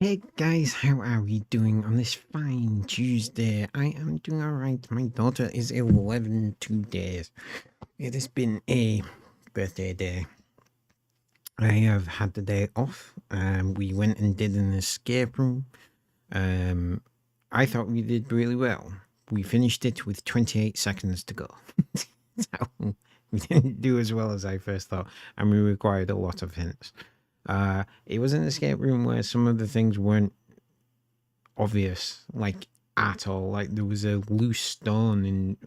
Hey guys, how are we doing on this fine Tuesday? I am doing alright. My daughter is 11 days. It has been a birthday day. I have had the day off. We went and did an escape room. Um, I thought we did really well. We finished it with 28 seconds to go. So we didn't do as well as I first thought, and we required a lot of hints. It was an escape room where some of the things weren't obvious, like at all. Like there was a loose stone in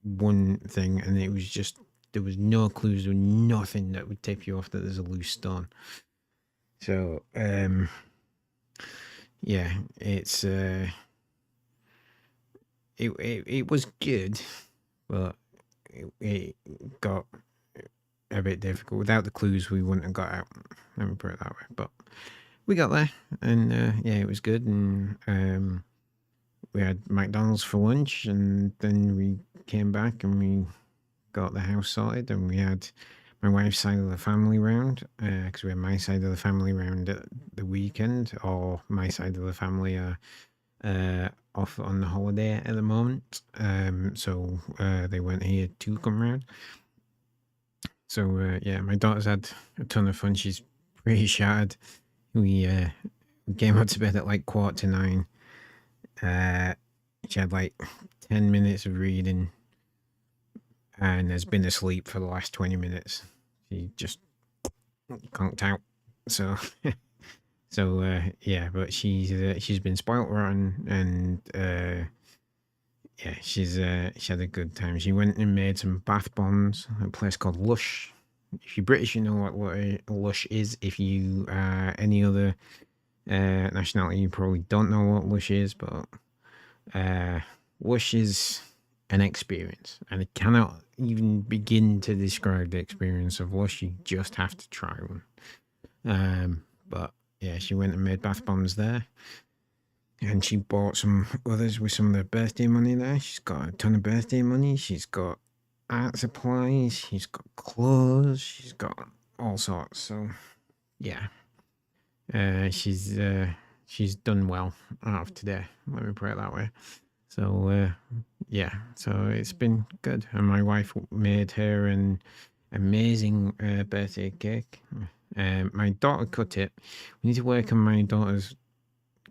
one thing, and it was just there was no clues, there was nothing that would tip you off that there's a loose stone. So yeah, it was good, but it got a bit difficult. Without the clues, we wouldn't have got out. Let me put it that way. But we got there, and yeah, it was good. And we had McDonald's for lunch, and then we came back and we got the house sorted, and we had my wife's side of the family round because we had my side of the family round at the weekend, or my side of the family are off on the holiday at the moment. So they weren't here to come round. So yeah, my daughter's had a ton of fun. She's pretty shattered. We came out to bed at like 9:15. She had like 10 minutes of reading and has been asleep for the last 20 minutes. She just conked out. So, yeah, but she's been spoilt rotten, and yeah, she had a good time. She went and made some bath bombs at a place called Lush. If you're British, you know what a Lush is. If you any other nationality, you probably don't know what Lush is, but Lush is an experience, and I cannot even begin to describe the experience of Lush. You just have to try one. But yeah, she went and made bath bombs there, and she bought some others with some of the birthday money there. She's got a ton of birthday money. She's got art supplies. She's got clothes. She's got all sorts. So yeah, she's done well out of today. Let me put it that way. So yeah, so it's been good. And my wife made her an amazing birthday cake. My daughter cut it. We need to work on my daughter's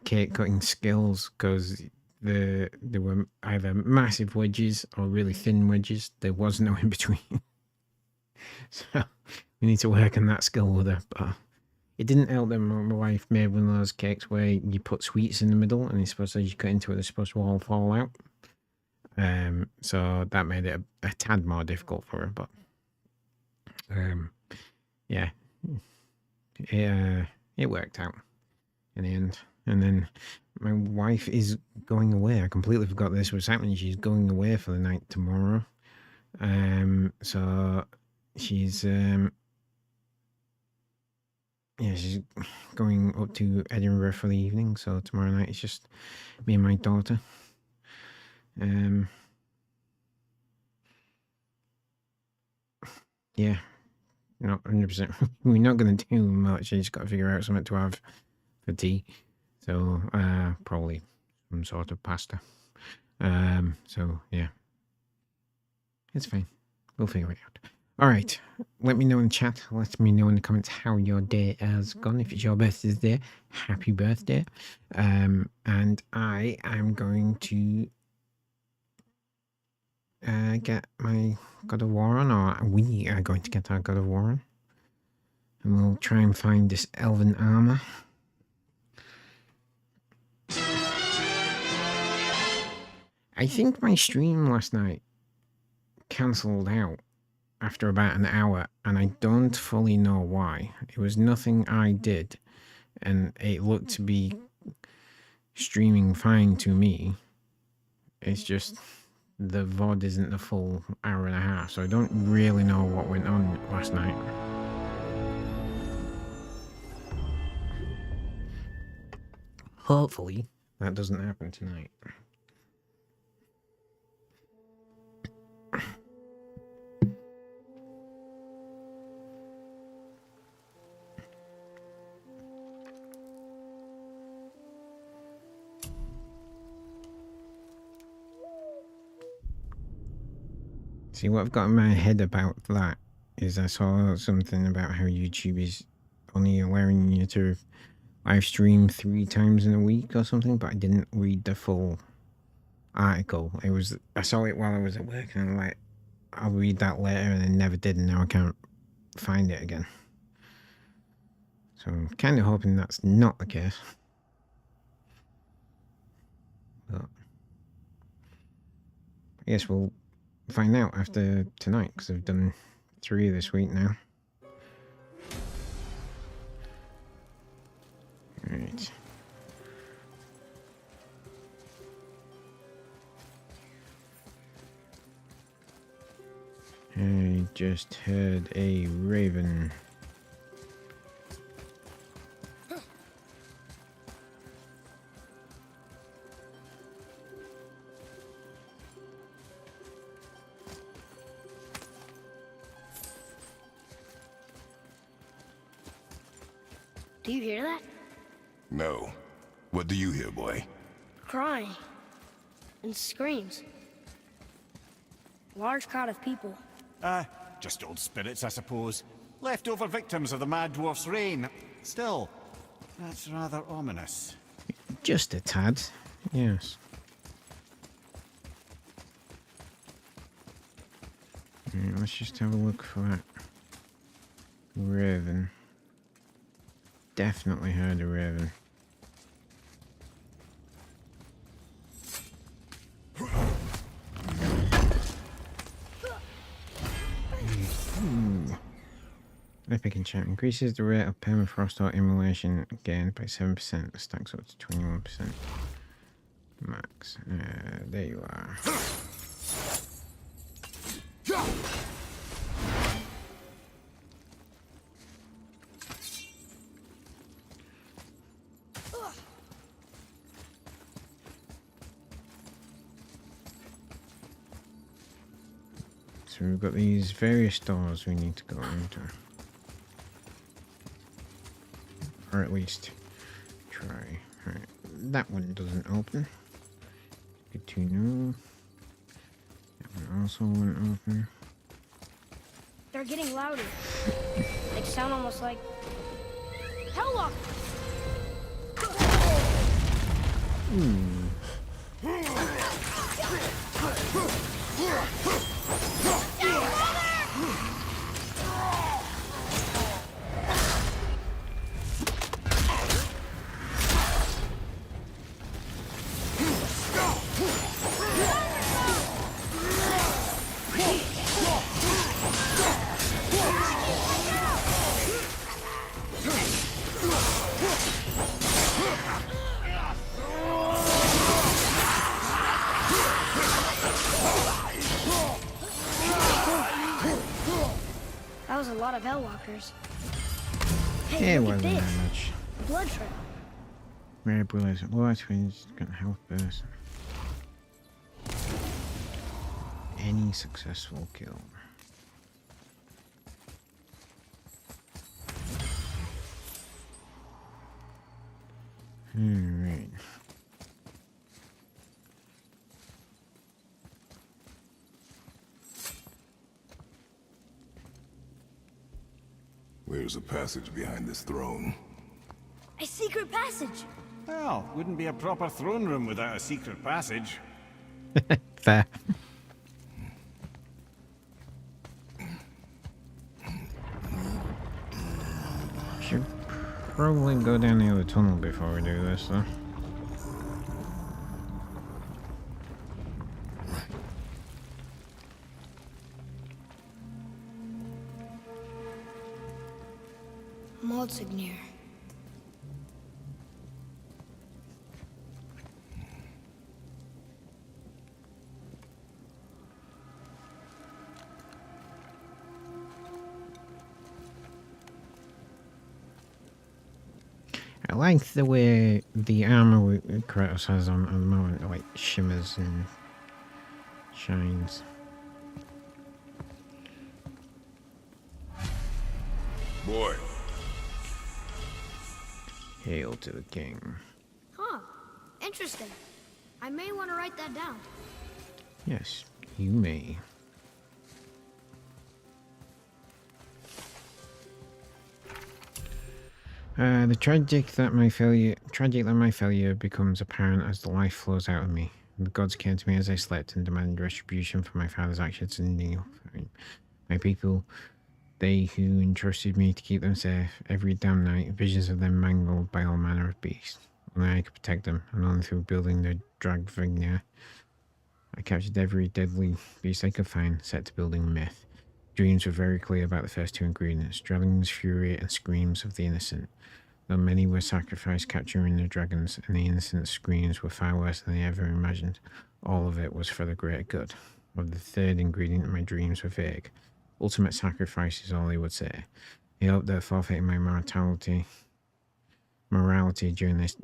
cake cutting skills because there were either massive wedges or really thin wedges. There was no in between. So we need to work on that skill with her. But it didn't help that my wife made one of those cakes where you put sweets in the middle and it's supposed to, as you cut into it, they're supposed to all fall out. So that made it a tad more difficult for her. But yeah, it worked out in the end. And then my wife is going away. I completely forgot this was happening. She's going away for the night tomorrow. So she's yeah, she's going up to Edinburgh for the evening. So tomorrow night it's just me and my daughter. Yeah, not 100%. We're not going to do much. I just got to figure out something to have for tea. So probably some sort of pasta. So yeah, it's fine. We'll figure it out. All right. Let me know in the chat. Let me know in the comments how your day has gone. If it's your birthday today, happy birthday. And I am going to get my God of War on, or we are going to get our God of War on. And we'll try and find this elven armor. I think my stream last night cancelled out after about an hour, and I don't fully know why. It was nothing I did, and it looked to be streaming fine to me. It's just the VOD isn't the full hour and a half, so I don't really know what went on last night. Hopefully, that doesn't happen tonight. See, what I've got in my head about that is I saw something about how YouTube is only allowing you to live stream 3 times in a week or something, but I didn't read the full article. I saw it while I was at work, and I'm like, I'll read that later, and I never did, and now I can't find it again. So I'm kind of hoping that's not the case. But I guess we'll find out after tonight, because I've done 3 this week now. Right. I just heard a raven. Do you hear that? No. What do you hear, boy? Crying. And screams. Large crowd of people. Just old spirits, I suppose. Leftover victims of the Mad Dwarf's reign. Still, that's rather ominous. Just a tad, yes. Right, let's just have a look for that raven. Definitely heard a raven. Epic enchantment increases the rate of permafrost or immolation gained by 7%. Stacks up to 21%. Max. There you are. So we've got these various doors we need to go into. Or at least try. Right. That one doesn't open. Good to know. That one also won't open. They're getting louder. They sound almost like Helllock. That was a lot of Hellwalkers. Hey, It look at wasn't this. that much. Blood trail. Rare bullets. Low twins got health burst. Any successful kill. Alright. There's a passage behind this throne. A secret passage. Well, wouldn't be a proper throne room without a secret passage. Fair. Should probably go down the other tunnel before we do this, though. Maldsignir. I like the way the armor Kratos has on at the moment, like shimmers and shines. Boy. Hail to the king. Huh. Interesting. I may want to write that down. Yes, you may. The tragic that my failure becomes apparent as the life flows out of me. The gods came to me as I slept and demanded retribution for my father's actions and my people, they who entrusted me to keep them safe. Every damn night, visions of them mangled by all manner of beasts. Only I could protect them, and only through building the Dragvigna. I captured every deadly beast I could find, set to building myth. Dreams were very clear about the first two ingredients, dragons' fury and screams of the innocent. Though many were sacrificed capturing the dragons, and the innocent screams were far worse than I ever imagined, all of it was for the greater good. Of the third ingredient, my dreams were vague. Ultimate sacrifice is all he would say. He hoped that forfeiting my morality during this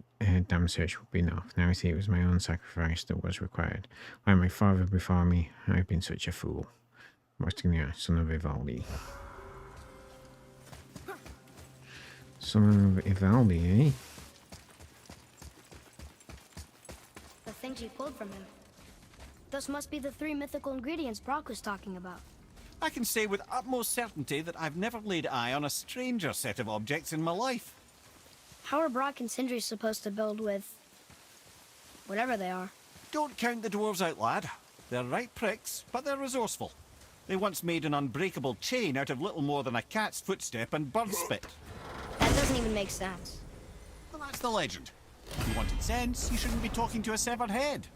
damn search would be enough. Now I see it was my own sacrifice that was required. Like my father before me, I've been such a fool. Mostigna, son of Ivaldi. Son of Ivaldi, eh? The things you pulled from him. Those must be the 3 mythical ingredients Brock was talking about. I can say with utmost certainty that I've never laid eye on a stranger set of objects in my life. How are Brock and Sindri supposed to build with... whatever they are? Don't count the dwarves out, lad. They're right pricks, but they're resourceful. They once made an unbreakable chain out of little more than a cat's footstep and bird spit. That doesn't even make sense. Well, that's the legend. If you wanted sense, you shouldn't be talking to a severed head.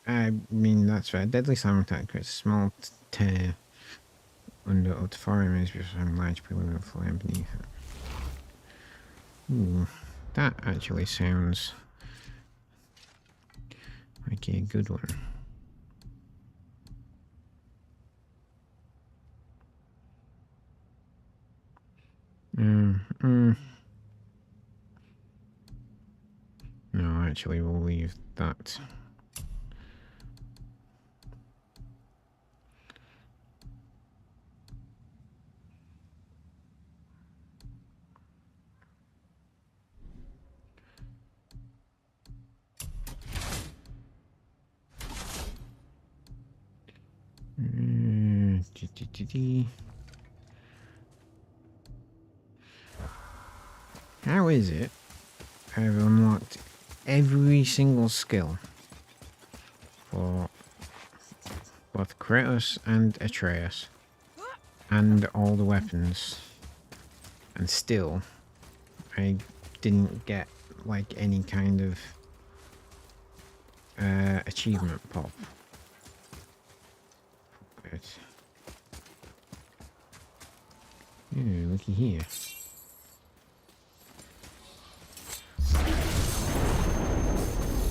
I mean, that's fair. Deadly Salmon attack creates a small tear under up to 4 enemies before a large pillar of flame beneath it. Ooh, that actually sounds like a good one. No, actually, we'll leave that. How is it I've unlocked every single skill for both Kratos and Atreus and all the weapons, and still I didn't get like any kind of achievement pop? Ooh, looky here.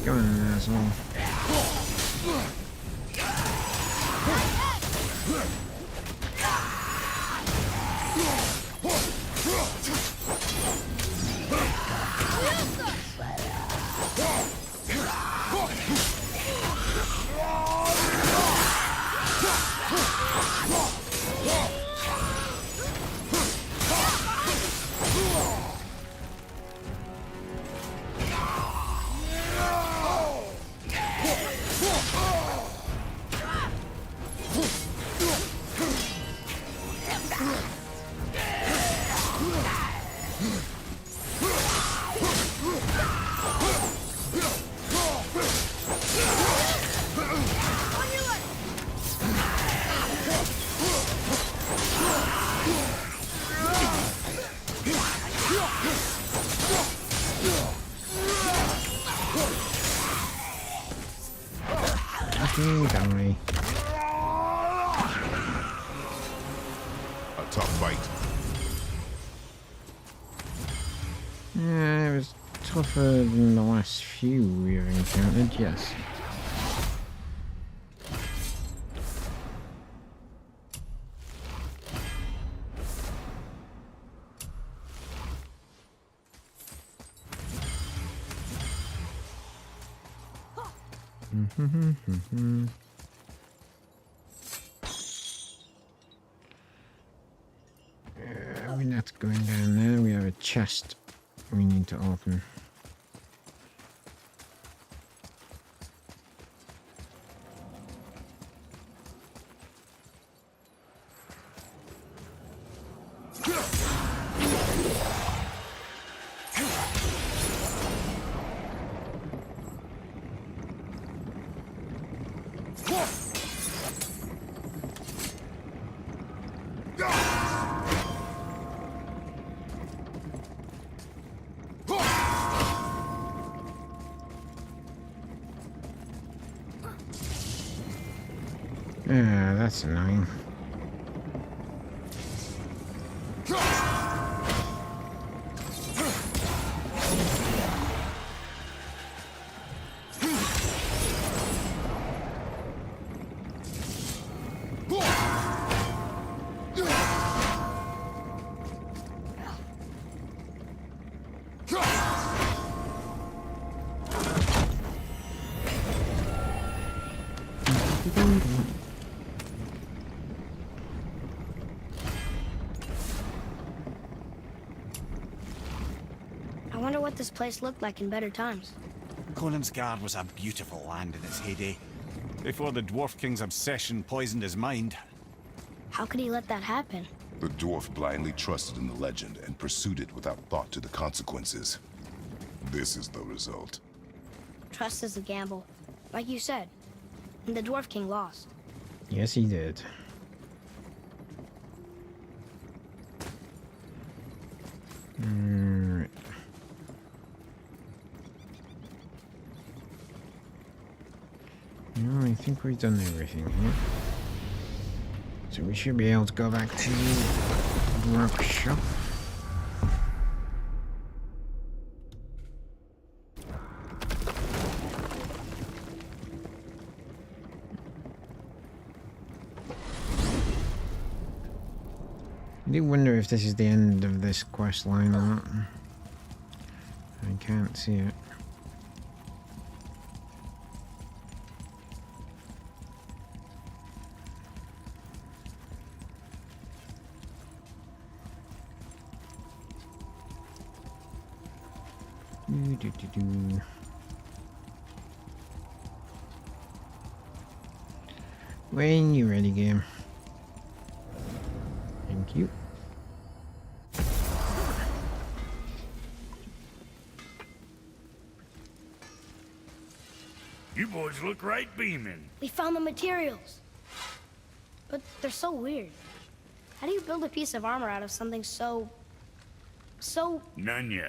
Go on, asshole. Die. A tough fight. Yeah, it was tougher than the last few we've encountered, yes. We're not going down there. We have a chest we need to open. that's annoying. I wonder what this place looked like in better times. Conan's Guard was a beautiful land in its heyday, before the Dwarf King's obsession poisoned his mind. How could he let that happen? The dwarf blindly trusted in the legend and pursued it without thought to the consequences. This is the result. Trust is a gamble, like you said. And the Dwarf King lost. Yes, he did. Alright. No, I think we've done everything here. So we should be able to go back to the workshop. I do wonder if this is the end of this quest line or not. I can't see it. When you're ready, game. Thank you. You boys look right beaming. We found the materials. But they're so weird. How do you build a piece of armor out of something so... None ya.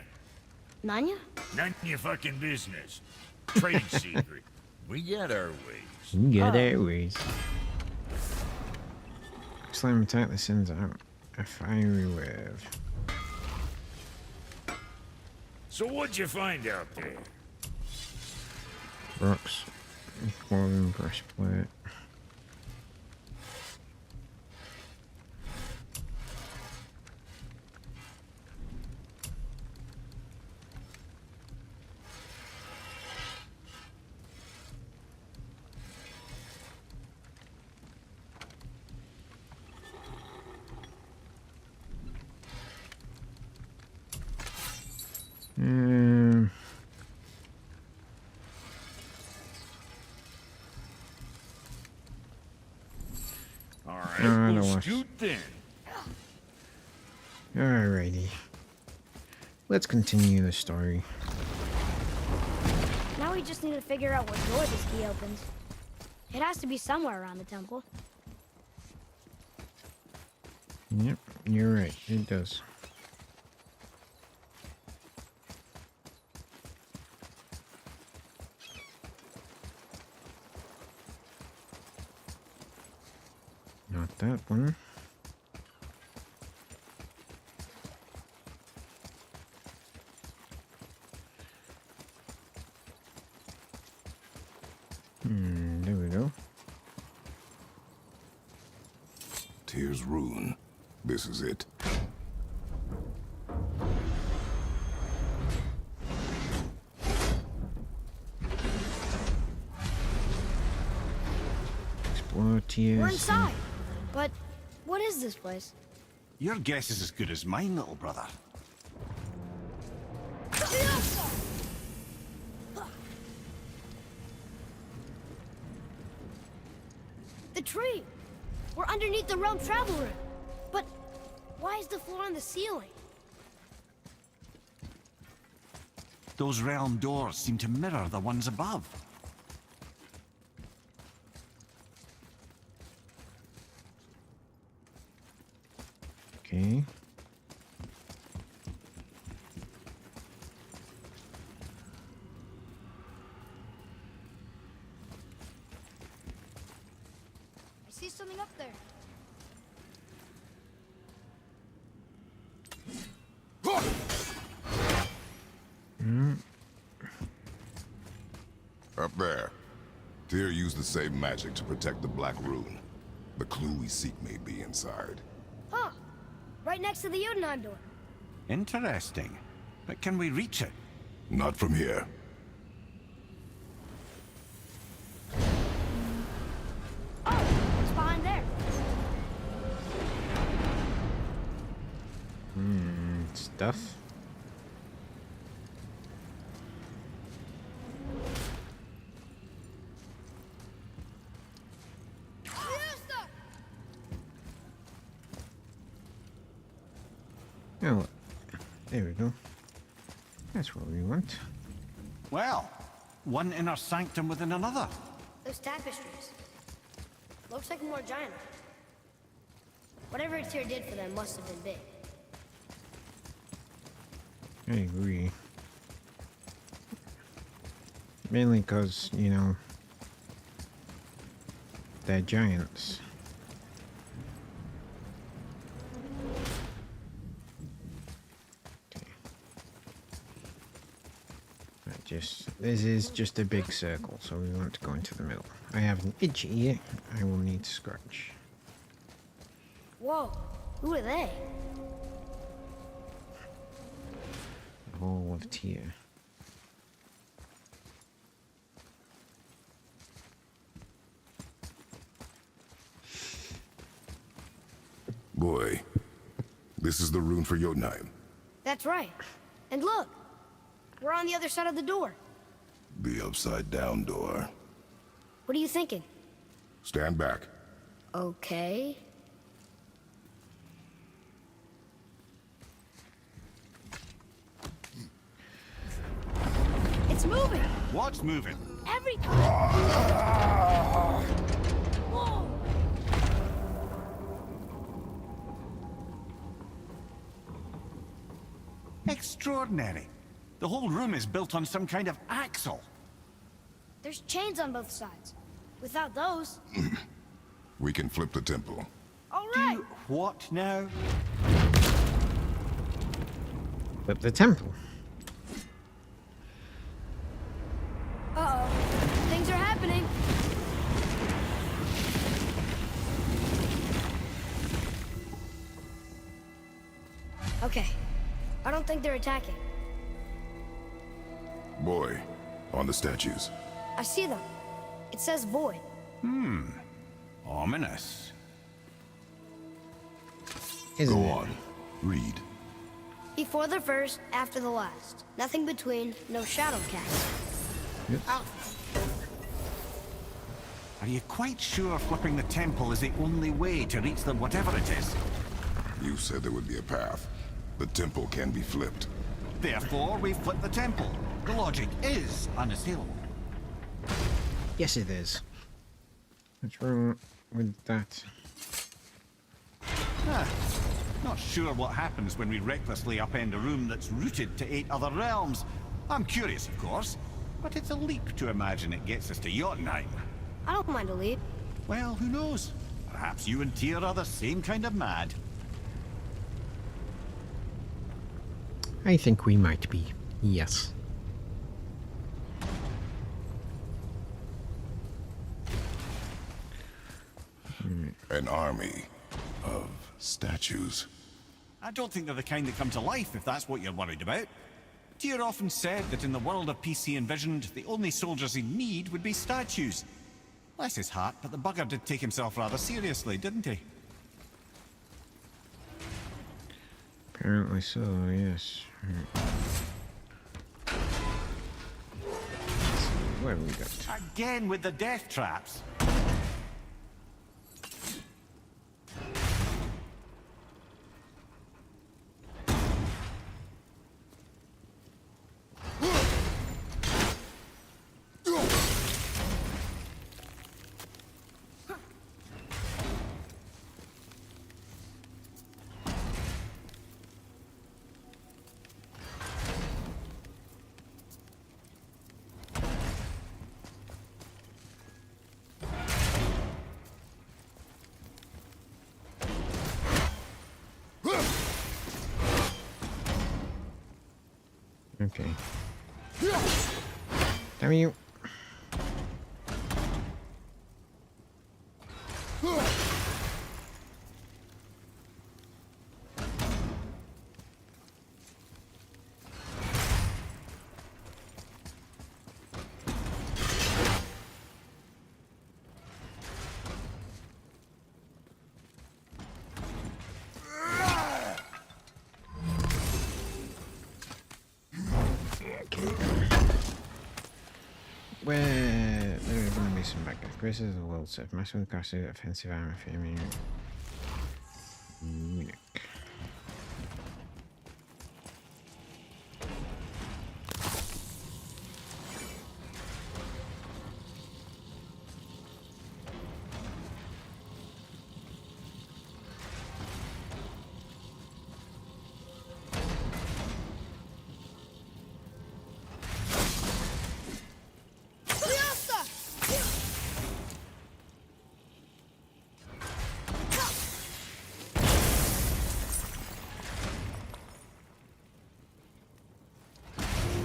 Nanya? None your fucking business. Trade secret. We got our ways. You got airways. Slam attack that sends out a fiery wave. So what'd you find out there? Rocks. Clothing breastplate. All right, no we'll worries. scoot then. Alrighty. Let's continue the story. Now we just need to figure out what door this key opens. It has to be somewhere around the temple. Yep, you're right. It does. Not that one. There we go. Tyr's Rune. This is it. Explore Tears. We're inside. But what is this place? Your guess is as good as mine, little brother. The tree! We're underneath the realm travel room. But why is the floor on the ceiling? Those realm doors seem to mirror the ones above. Okay. I see something up there. Up there. Tyr used the same magic to protect the Black Rune. The clue we seek may be inside. Huh. Right next to the Jotunheim door. Interesting. But can we reach it? Not from here. Oh, it's behind there. Stuff. Oh, look. There we go. That's what we want. Well, one inner sanctum within another. Those tapestries. Looks like more giant. Whatever Tyr did for them must have been big. I agree. Mainly because, you know, they're giants. This is just a big circle, so we want to go into the middle. I have an itch here. I will need to scratch. Whoa, who are they? The whole of Tyr. Boy, this is the rune for Jotunheim. That's right. And look, we're on the other side of the door. The upside-down door. What are you thinking? Stand back. Okay. It's moving! What's moving? Everything! Whoa! Extraordinary. The whole room is built on some kind of axle. There's chains on both sides. Without those... We can flip the temple. All right! Do what now? But the temple. Uh-oh. Things are happening. Okay. I don't think they're attacking. Boy, on the statues. I see them. It says void. Ominous. Isn't Go it? on. Read. Before the first, after the last. Nothing between, no shadow cast. Oops. Are you quite sure flipping the temple is the only way to reach the whatever it is? You said there would be a path. The temple can be flipped. Therefore, we flip the temple. The logic is unassailable. Yes, it is. What's wrong with that? Not sure what happens when we recklessly upend a room that's rooted to 8 other realms. I'm curious, of course, but it's a leap to imagine it gets us to Jotunheim. I don't mind a leap. Well, who knows? Perhaps you and Tyr are the same kind of mad. I think we might be. Yes. An army of statues. I don't think they're the kind that come to life, if that's what you're worried about. Tyr often said that in the world of peace he envisioned, the only soldiers he'd need would be statues. Bless his heart, but the bugger did take himself rather seriously, didn't he? Apparently so, yes. Right. Let's see, what have we got? Again with the death traps. Okay. Damn you. Where there are going to be some back aggressors of the world serve massive aggressive offensive armor for me. Munich.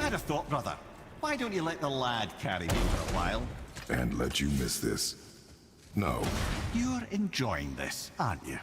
I'd have thought, brother, why don't you let the lad carry me for a while? And let you miss this? No. You're enjoying this, aren't you?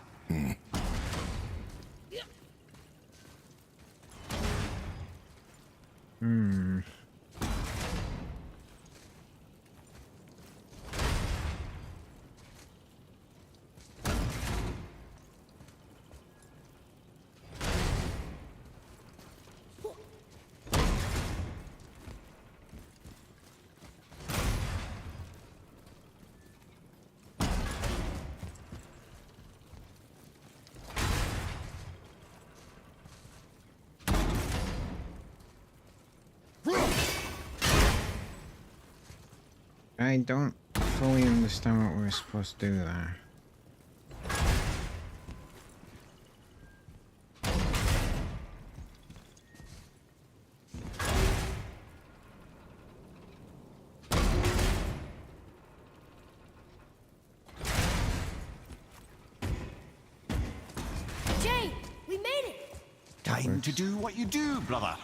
I don't fully understand what we're supposed to do there. Jay, we made it! Time to do what you do, brother.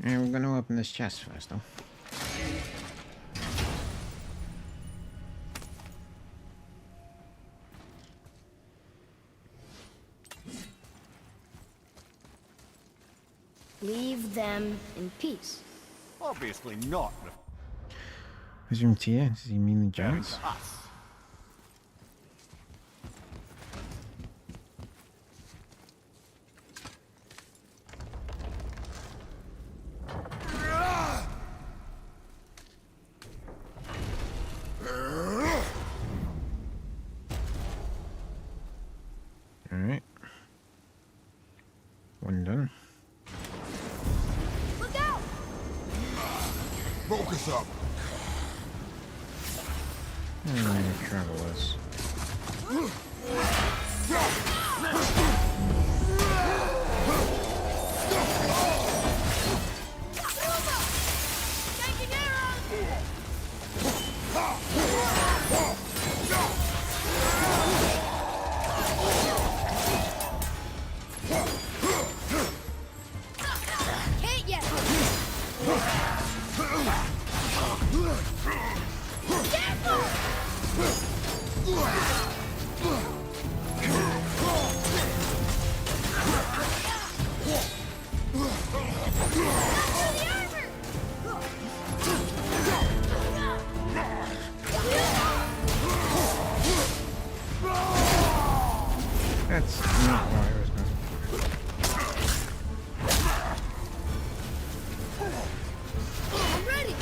Yeah, we're going to open this chest first, though. Leave them in peace. Obviously not Resume tier. Does he mean the referring giants? to us. Alright. One done. Look out! Focus up. Travelers. Taking arrows! Hit ya! That's not what I was going. I'm ready!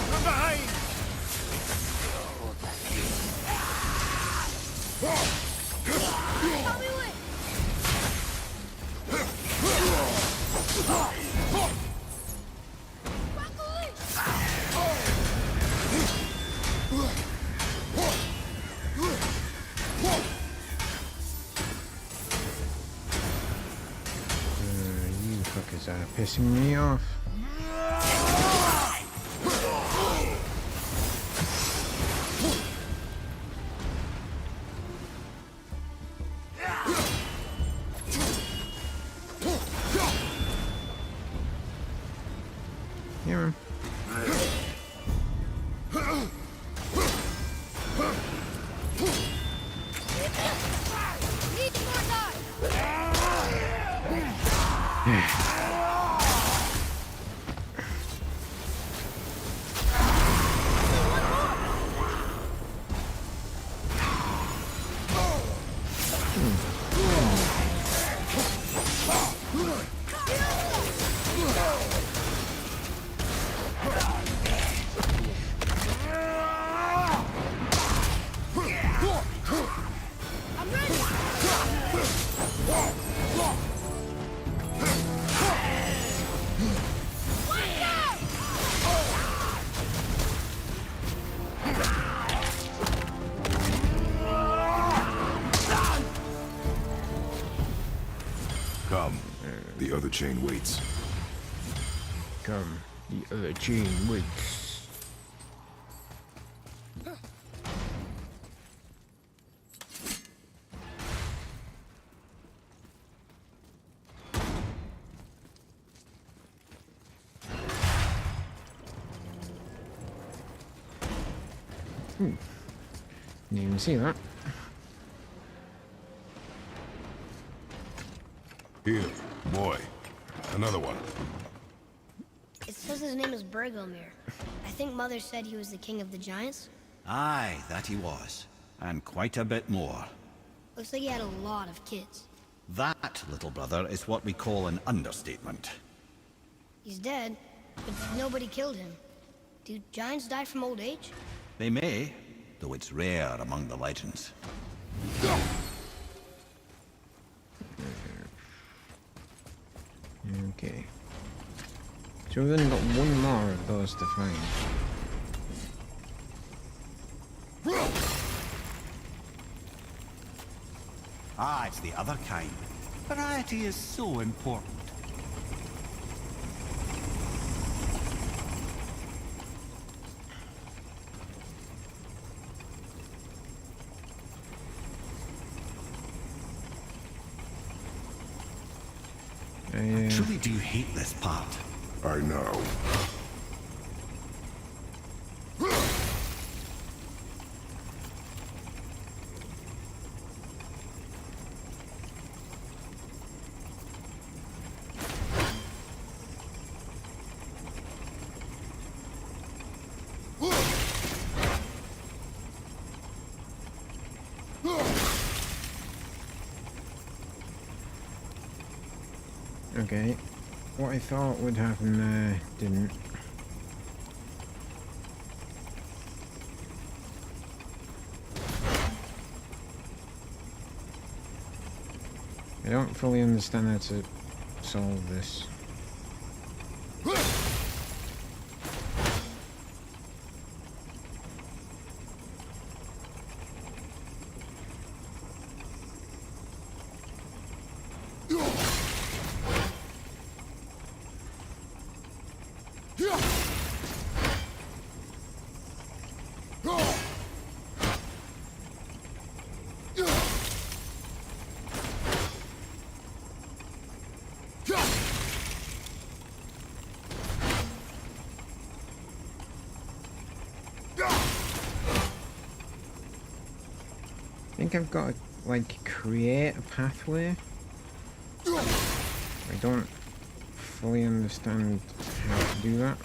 From behind! You fuckers are pissing me off. Yeah, man. Need more time! I'm ready! Come. The other chain waits. Come, the other chain waits. Didn't even see that. Here, boy. Another one. It says his name is Bergelmir. I think Mother said he was the king of the giants. Aye, that he was. And quite a bit more. Looks like he had a lot of kids. That, little brother, is what we call an understatement. He's dead, but nobody killed him. Do giants die from old age? They may, though it's rare among the legends. Okay. So we've only got one more of those to find. Ah, it's the other kind. Variety is so important. I truly do hate this part. I know. Okay. What I thought would happen there didn't. I don't fully understand how to solve this. I think I've got to, like, create a pathway. I don't fully understand how to do that.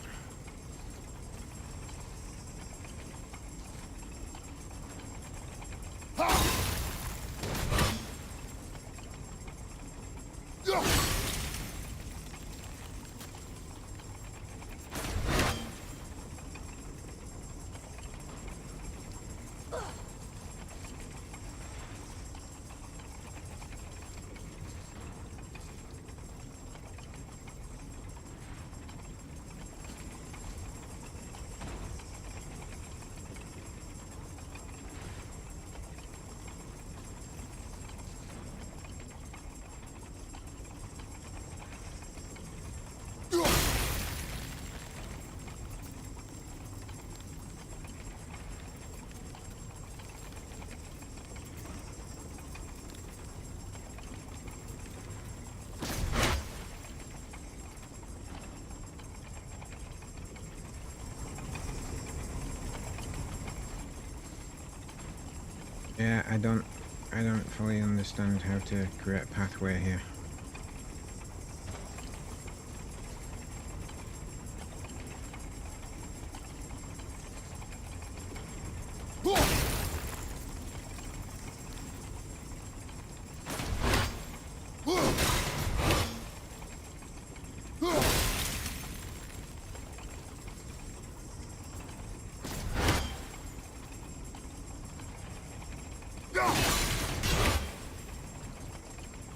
Yeah, I don't fully understand how to create a pathway here.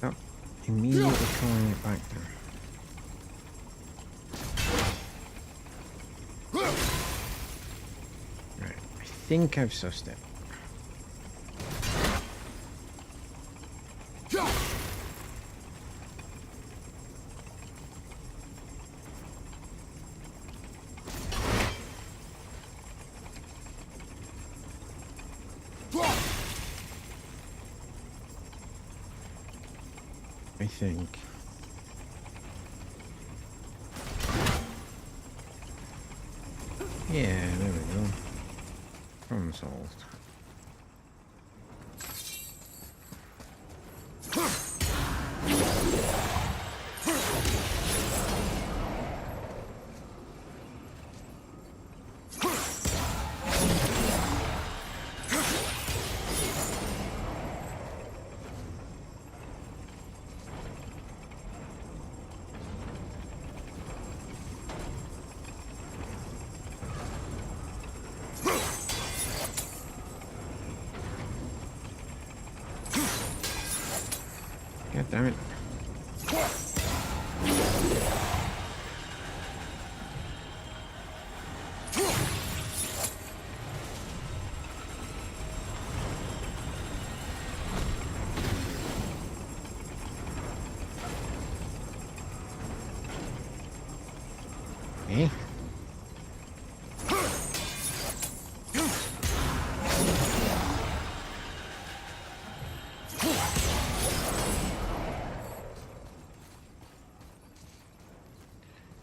Oh, immediately calling it back down. Right, I think I've sussed it. I think. Yeah, there we go. Problem solved. God damn it. Eh?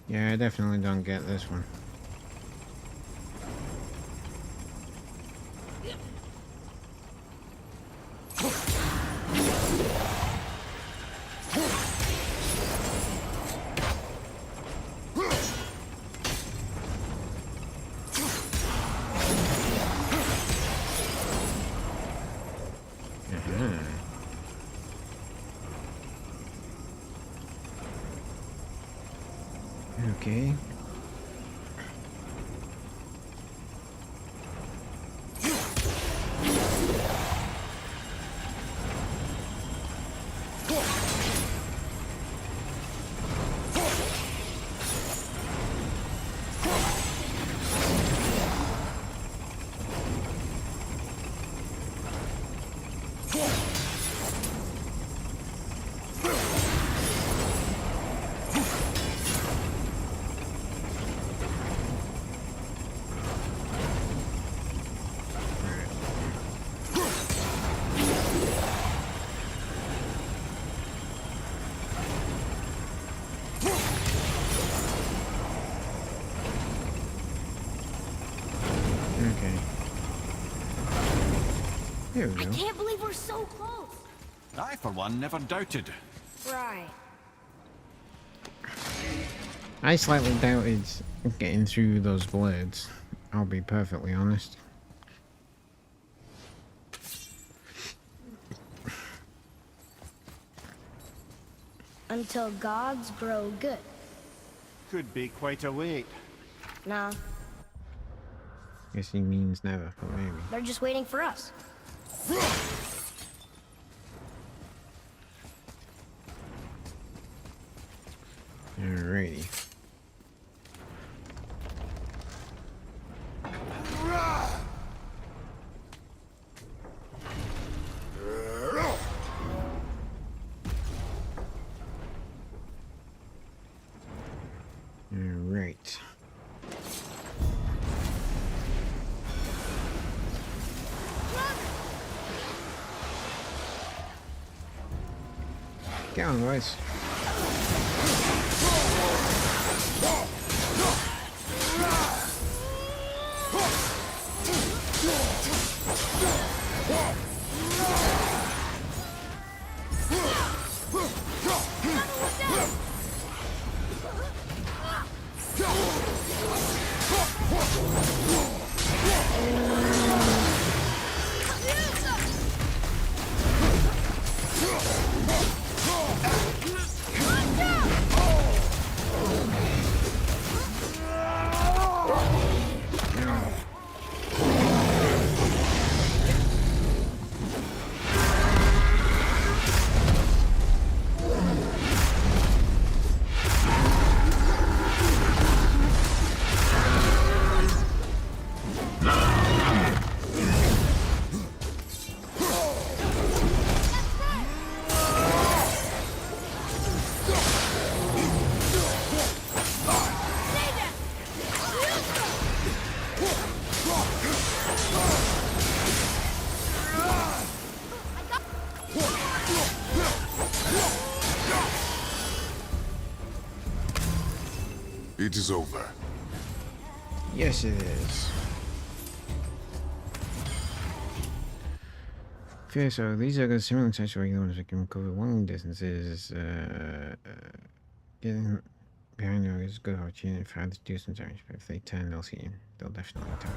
Yeah, I definitely don't get this one. Okay. Okay. There we I go. can't believe we're so close. I, for one, never doubted. Right. I slightly doubted getting through those blades. I'll be perfectly honest. Until gods grow good. Could be quite a wait. Nah, Guess he means never, but maybe. they're just waiting for us. Alrighty. Alright. Get on, boys. It is over. Yes, it is. Okay, so these are the similar types of regular ones that can cover long distances. Getting behind them is a good opportunity for others to do some damage, but if they turn, they'll see you. They'll definitely attack.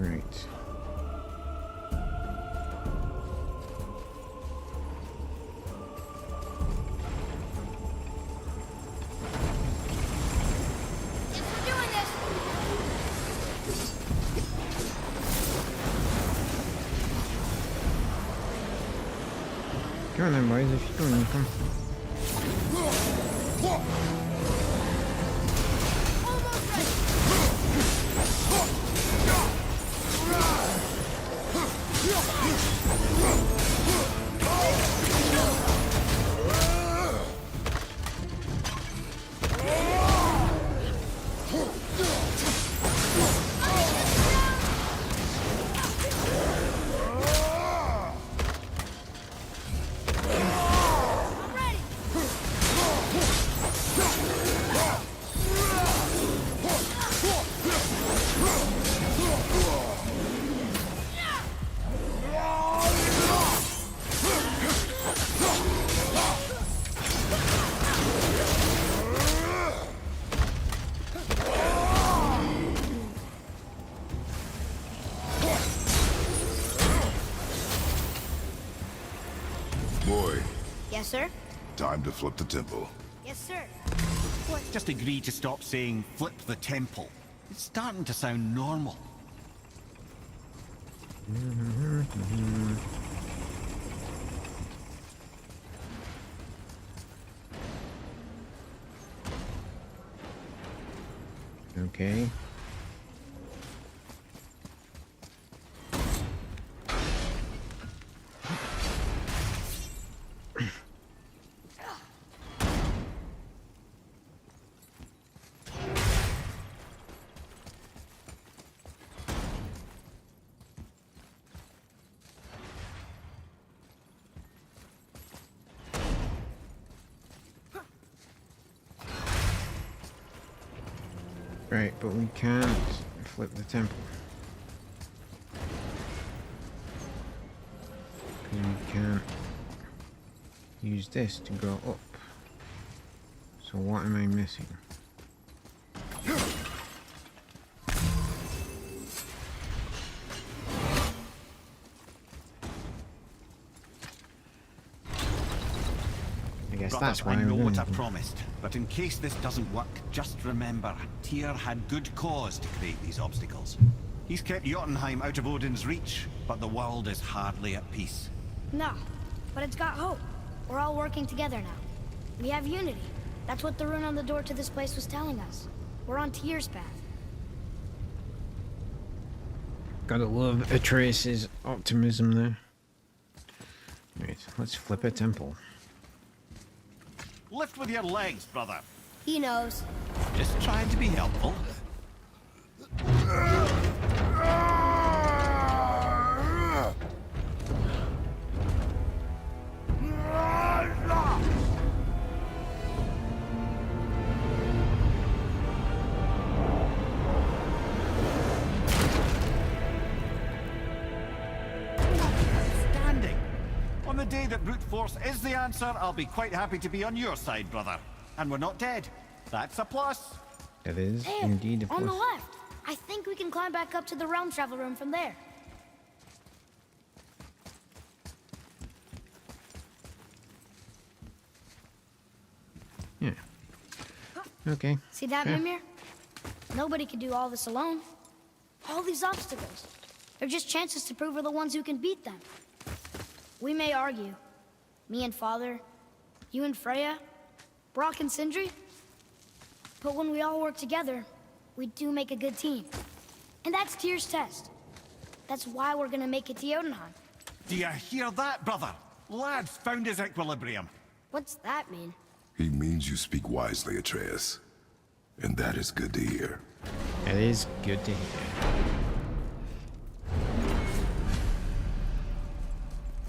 Alright. We're doing this! Come on then, boys, if you're going, come. Almost ready! I'm ready! Boy, Yes, sir? time to flip the temple. Yes, sir. Just agree to stop saying flip the temple. It's starting to sound normal. Okay. Right, but we can't flip the temple. Because we can't use this to go up. So what am I missing? I guess Brother, that's why I know I'm what doing I it. promised, but in case this doesn't work, just remember, Tyr had good cause to create these obstacles. He's kept Jotunheim out of Odin's reach, but the world is hardly at peace. No, but it's got hope. We're all working together now. We have unity. That's what the rune on the door to this place was telling us. We're on Tyr's path. Gotta love Atreus' optimism there. Right, let's flip a temple. Lift with your legs, brother. He knows. Just trying to be helpful. day that brute force is the answer, I'll be quite happy to be on your side, brother. And we're not dead. That's a plus. It is There, indeed a on the plus. left. I think we can climb back up to the realm travel room from there. Yeah. Okay. See that, Yeah. Mimir? Nobody can do all this alone. All these obstacles. They're just chances to prove we're the ones who can beat them. We may argue. Me and Father, you and Freya, Brock and Sindri. But when we all work together, we do make a good team. And that's Tyr's test. That's why we're gonna make it to Jotunheim. Do you hear that, brother? Lad's found his equilibrium. What's that mean? He means you speak wisely, Atreus. And that is good to hear. It is good to hear.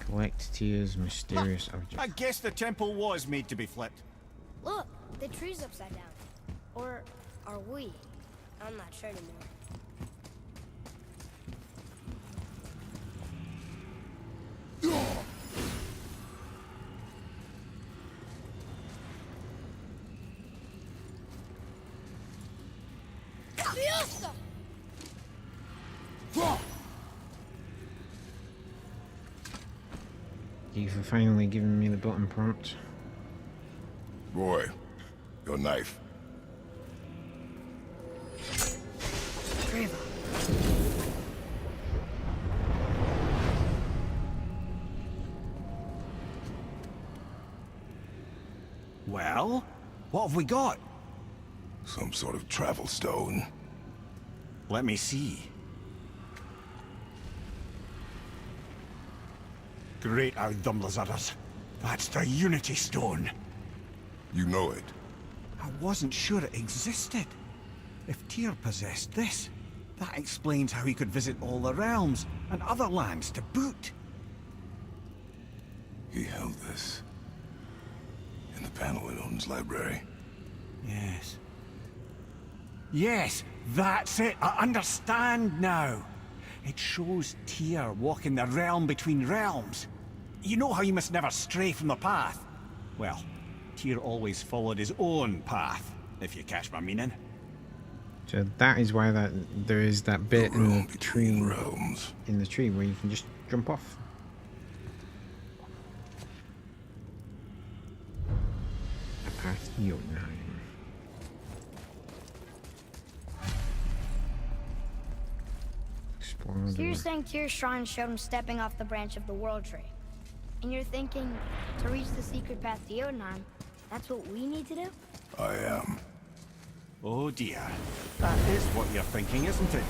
Collect Tyr's mysterious I object. guess the temple was made to be flipped. Look, the tree's upside down. Or are we? I'm not sure anymore. Caviosa! Thank you for finally giving me the button prompt. Boy, your knife. Well, what have we got? Some sort of travel stone. Let me see. Great Audumlazaras. That's the Unity Stone. You know it. I wasn't sure it existed. If Tyr possessed this, that explains how he could visit all the realms and other lands to boot. He held this. In the panel in Odin's library. Yes. Yes, that's it. I understand now. It shows Tyr walking the realm between realms. You know how you must never stray from the path? Well, Tyr always followed his own path, if you catch my meaning. So that is why there is that bit in Realm the tree between realms. in the tree where you can just jump off. A path to Jotunheim. Explore So the you're saying Tyr's shrine showed him stepping off the branch of the world tree. And you're thinking, to reach the secret path to Jotunheim, that's what we need to do? I am. Oh dear. That is what you're thinking, isn't it?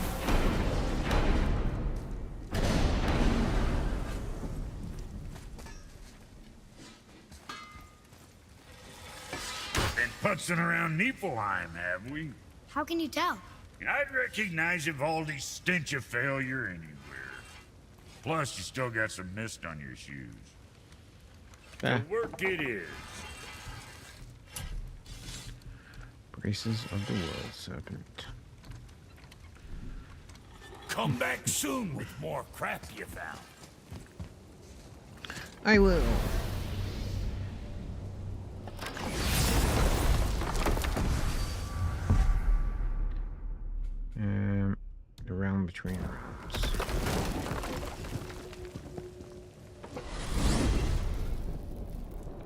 Been putzing around Niflheim, have we? How can you tell? I'd recognize Ivaldi's stench of failure anywhere. Plus, you still got some mist on your shoes. Ah, The work it is. Braces of the World Serpent. Come back soon with more crap you found. I will. The realm between realms.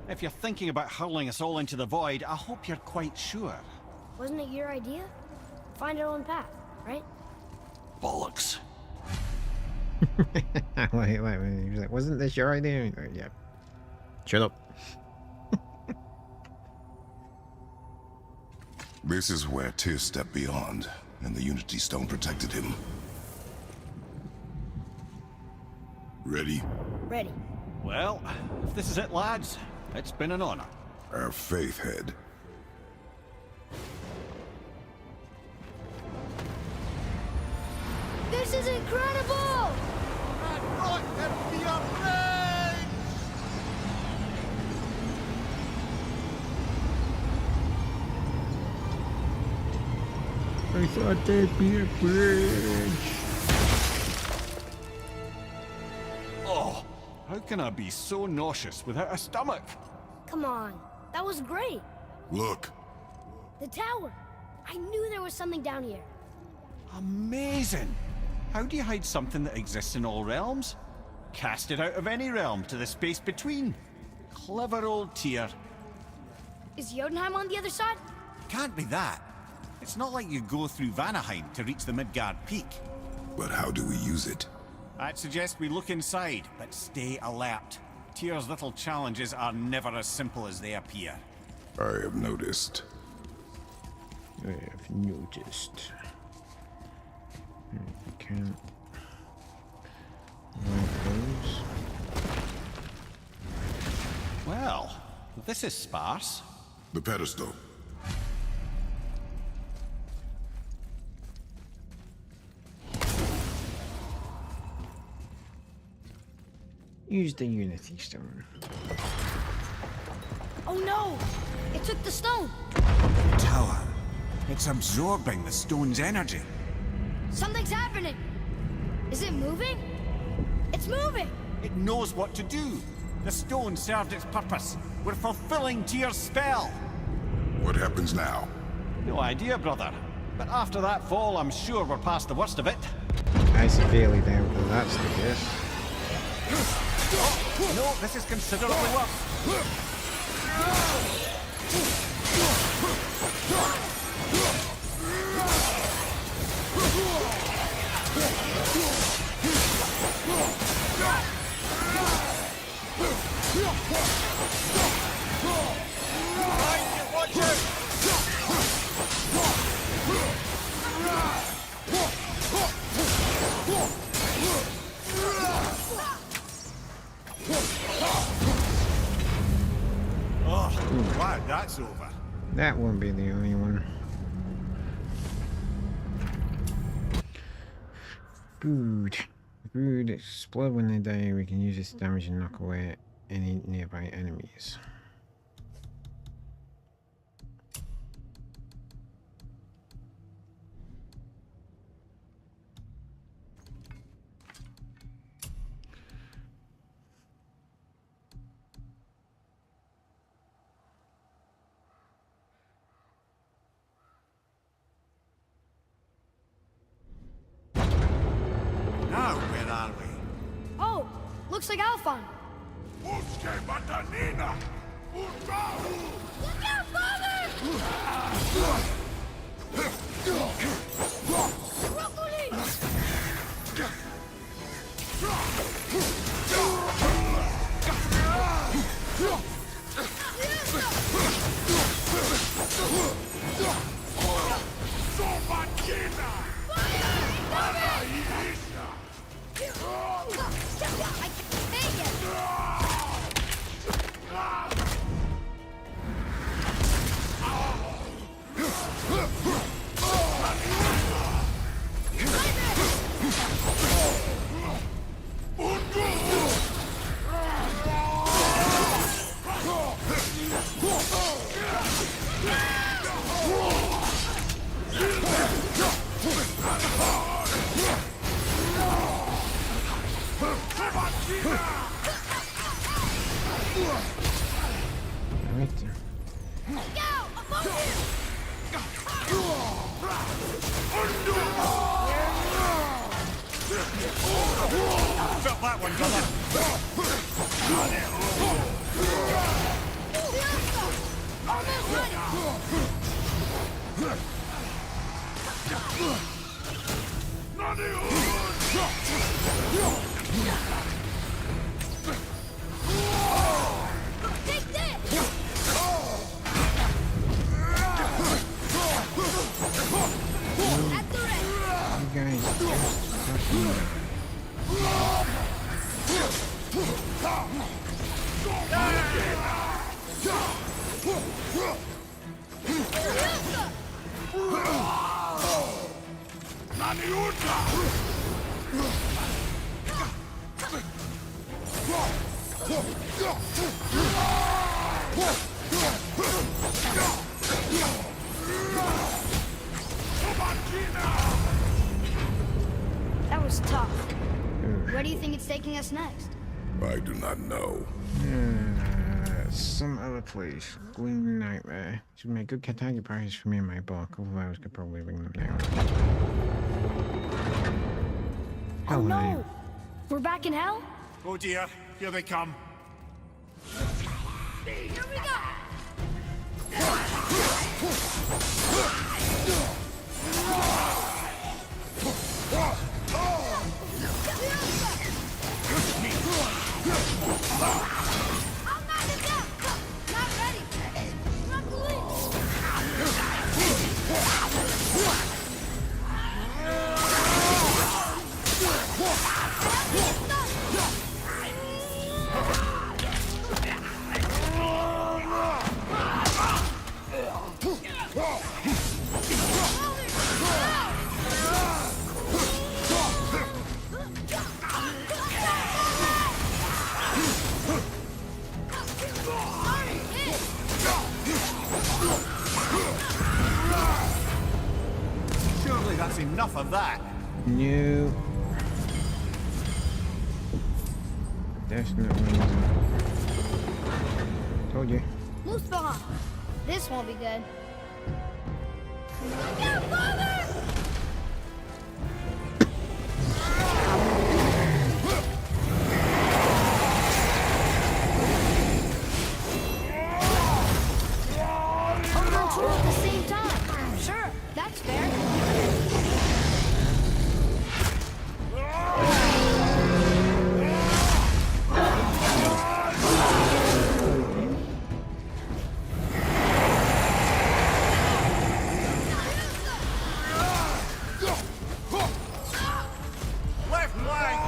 If you're thinking about hurling us all into the void, I hope you're quite sure. Wasn't it your idea? Find our own path, right? Bollocks. Wait, he was like, wasn't this your idea? He's like, yeah. Shut up. This is where Tyr stepped beyond, and the Unity Stone protected him. Ready? Ready. Well, if this is it, lads, it's been an honor. Our faith head. This is incredible! I thought there'd be a bridge. Oh, how How can I be so nauseous without a stomach? Come on. That was great. Look, The tower. I knew there was something down here. Amazing! How do you hide something that exists in all realms? Cast it out of any realm to the space between. Clever old Tyr. Is Jotunheim on the other side? Can't be that. It's not like you go through Vanaheim to reach the Midgard Peak. but how do we use it? I'd suggest we look inside, but stay alert. Tyr's little challenges are never as simple as they appear. I have noticed. I have noticed. Can't. Like those. Well, this is sparse. The pedestal. Use the Unity Stone. Oh no! It took the stone! Tower. It's absorbing the stone's energy. Something's happening! Is it moving? It's moving! It knows what to do. The stone served its purpose. We're fulfilling Tyr's spell. What happens now? No idea, brother. But after that fall, I'm sure we're past the worst of it. I severely doubt that that's the case. No, this is considerably worse. Watch it! Oh, wow, that's over. That won't be the only one. Brood. Brood explode when they die. We can use this damage and knock away any nearby enemies. Now, where are we? Oh! Looks like Alphon! Look out, father! I can't take it! Right. Go! Above Felt that one, brother. Take this! That's the rest! You guys just fucking... That was tough. Where do you think it's taking us next? I do not know. Some other place. Gleaming Nightmare. Should make good Katagi prices for me and my book. Although I could probably bring them down. Oh no! We're back in hell? Oh dear, here they come. Here we go! I'm not in there! Not ready! Luckily! Surely that's enough of that. No. Definitely isn't. Told you. Moose bomb! This won't be good. Yeah, Father! Hunger and two at the same time. Sure, that's fair. Left flank!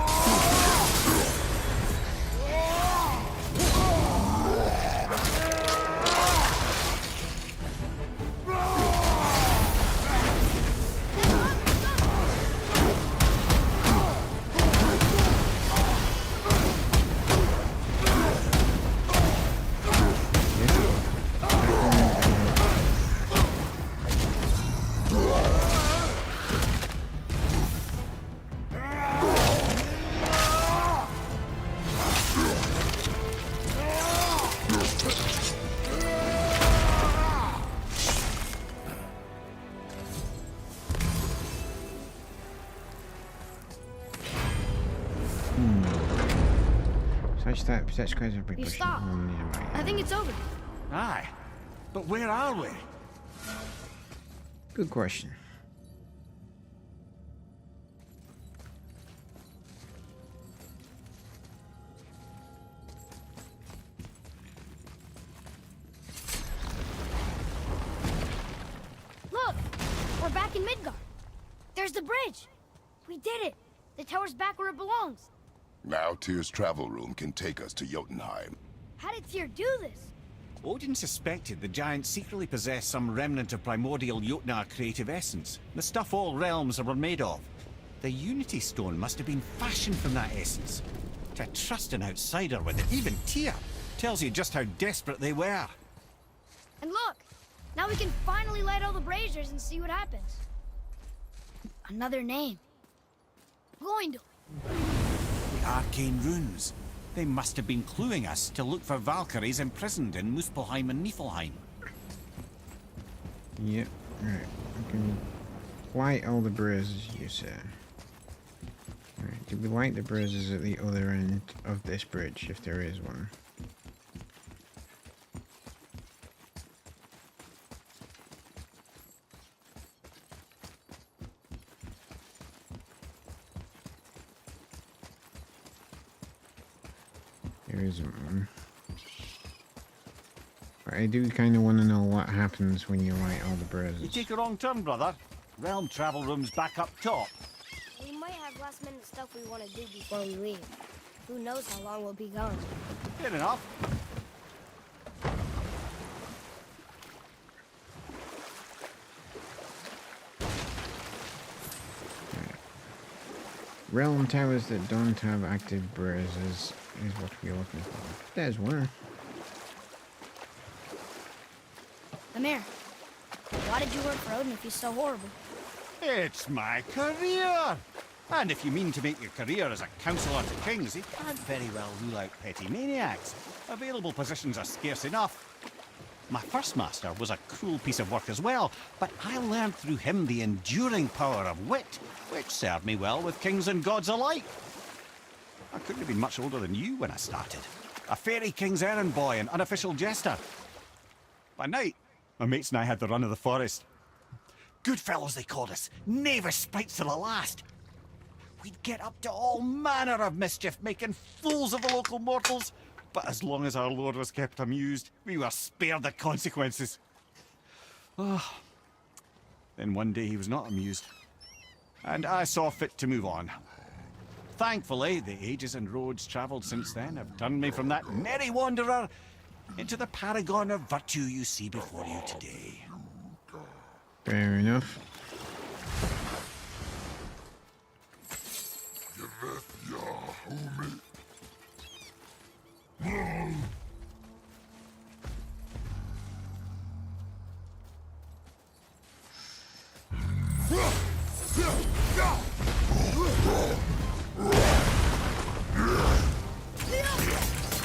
Such cries of You stop. I think it's over. Aye. But where are we? Good question. Look! We're back in Midgard. There's the bridge. We did it. The tower's back where it belongs. Now Tyr's travel room can take us to Jotunheim. How did Tyr do this? Odin suspected the giants secretly possessed some remnant of primordial Jotnar creative essence, the stuff all realms were made of. The Unity Stone must have been fashioned from that essence. To trust an outsider with it, even Tyr, tells you just how desperate they were. And look! Now we can finally light all the braziers and see what happens. Another name. Gloindel. The arcane runes. They must have been cluing us to look for Valkyries imprisoned in Muspelheim and Niflheim. Yep. Alright. We can light all the braziers, you say. Alright. Did we light the braziers at the other end of this bridge, if there is one? There isn't one. But I do kind of want to know what happens when you light all the braziers. You take a wrong turn, brother. Realm travel room's back up top. We might have last minute stuff we want to do before we leave. Who knows how long we'll be gone. Fair enough. Realm towers that don't have active braziers is what we're looking for. There's one. Amir, why did you work for Odin if he's so horrible? It's my career! And if you mean to make your career as a counsellor to kings, you can't very well rule out petty maniacs. Available positions are scarce enough. My first master was a cruel piece of work as well, but I learned through him the enduring power of wit, which served me well with kings and gods alike. I couldn't have been much older than you when I started. A fairy king's errand boy and unofficial jester. By night, my mates and I had the run of the forest. Good fellows they called us, knavish sprites to the last. We'd get up to all manner of mischief, making fools of the local mortals. But as long as our lord was kept amused, we were spared the consequences. Oh. Then one day he was not amused, and I saw fit to move on. Thankfully, the ages and roads travelled since then have turned me from that merry wanderer into the paragon of virtue you see before you today. Fair enough.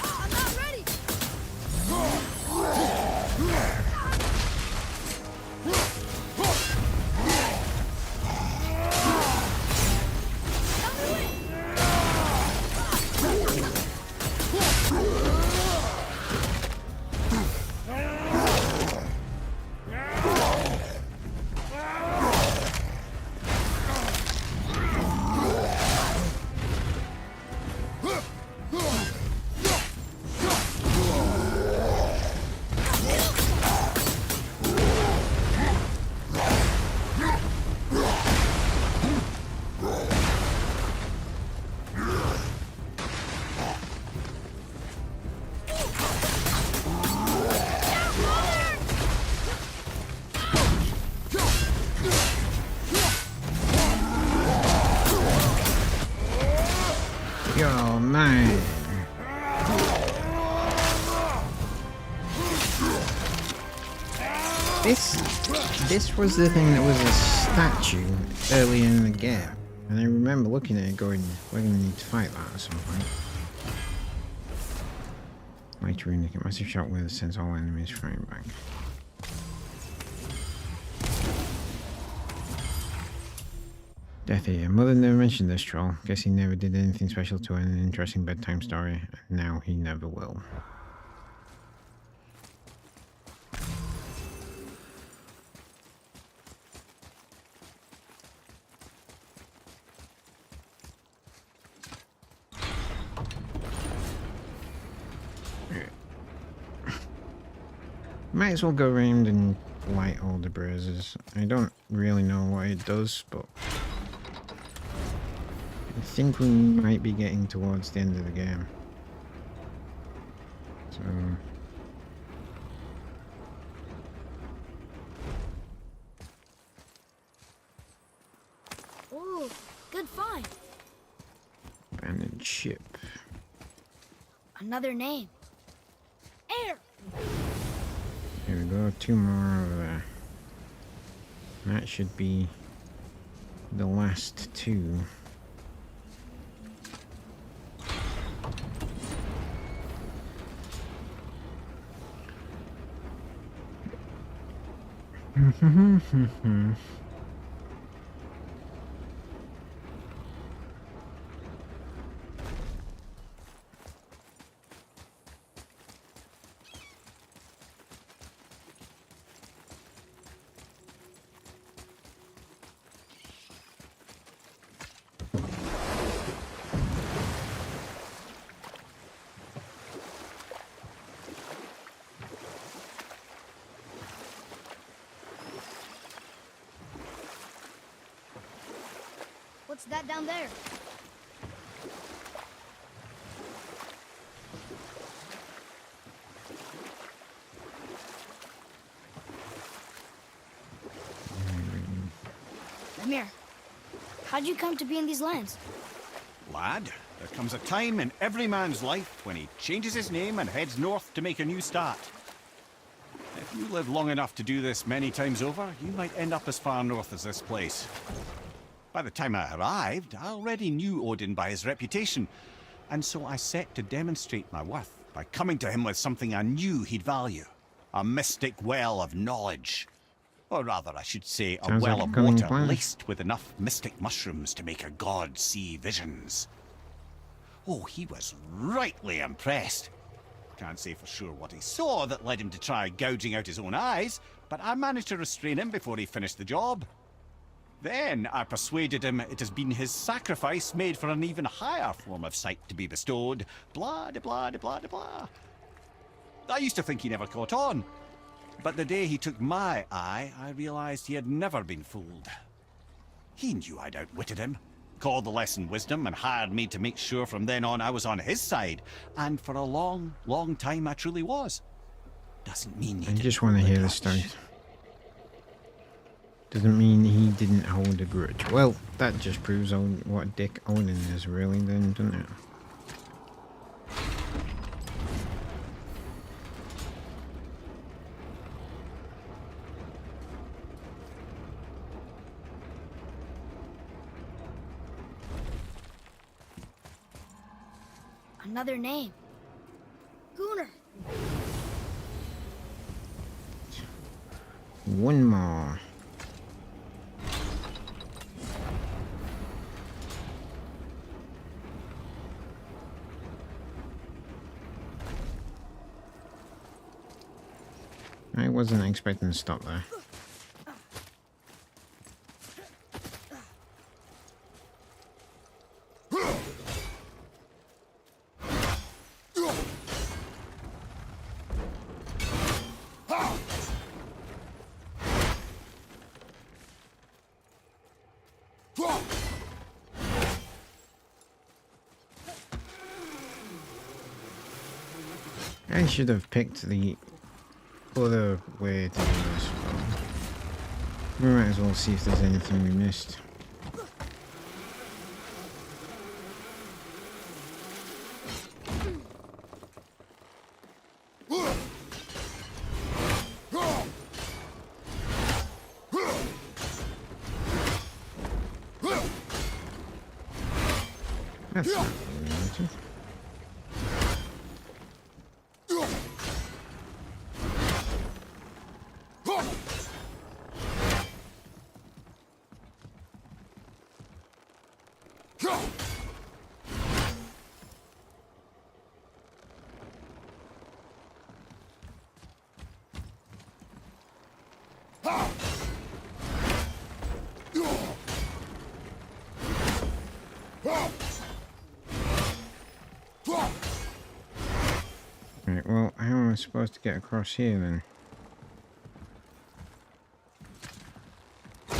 I'm not ready! Yo, man. This was the thing that was a statue earlier in the game. And I remember looking at it going, we're gonna need to fight that at some point. Later indicate massive shot with sends all enemies firing back. Death Eater. Mother never mentioned this troll. Guess he never did anything special to an interesting bedtime story, and now he never will. Might as well go around and light all the braziers. I don't really know what it does, but I think we might be getting towards the end of the game. So Ooh, good find. abandoned ship. Another name. Air! Here we go, 2 more over there. That should be the last 2. What's that down there? Amir, how'd you come to be in these lands? Lad, there comes a time in every man's life when he changes his name and heads north to make a new start. If you live long enough to do this many times over, you might end up as far north as this place. By the time I arrived, I already knew Odin by his reputation, and so I set to demonstrate my worth by coming to him with something I knew he'd value. A mystic well of knowledge. Or rather, I should say, a Sounds well like a of cunning water plan. laced with enough mystic mushrooms to make a god see visions. Oh, he was rightly impressed. Can't say for sure what he saw that led him to try gouging out his own eyes, but I managed to restrain him before he finished the job. Then I persuaded him it has been his sacrifice made for an even higher form of sight to be bestowed. Blah, de blah, de blah, de blah. I used to think he never caught on, but the day he took my eye, I realized he had never been fooled. He knew I'd outwitted him, called the lesson wisdom, and hired me to make sure from then on I was on his side. And for a long, long time I truly was. Doesn't mean he I didn't just want to hold a hear the grudge. story. Doesn't mean he didn't hold a grudge. Well, that just proves what a dick Odin is, really, then, doesn't it? Another name. Gunnar. One more. I wasn't expecting to stop there. I should have picked the other way to do this. We might as well see if there's anything we missed. That's not what we wanted. Right, well, how am I supposed to get across here then? Yeah.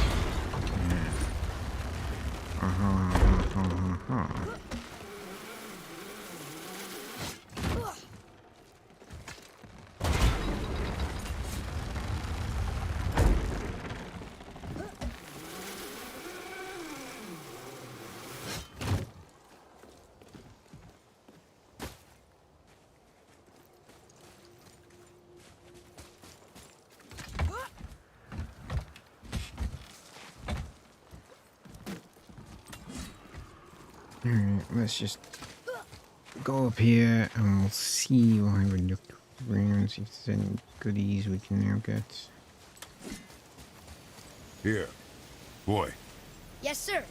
Alright, let's just go up here and we'll see while we look around, see if there's any goodies we can now get. Here. Boy. Yes, sir.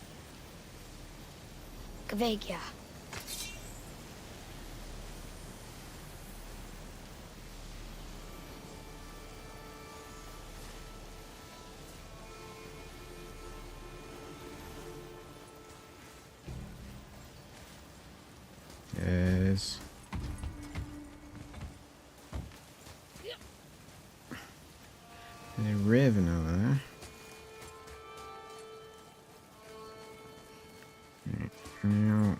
Kvegia. Yes. There's a raven over there. Right, now.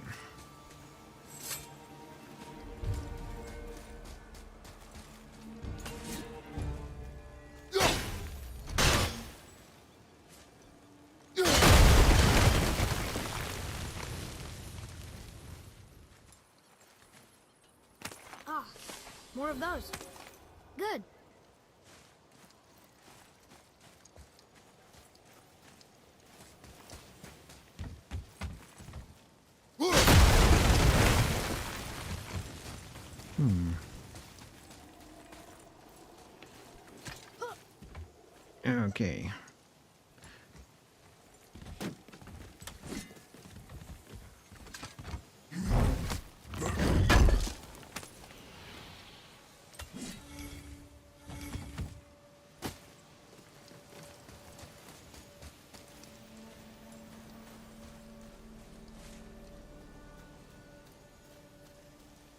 Ah, more of those. Good. Okay.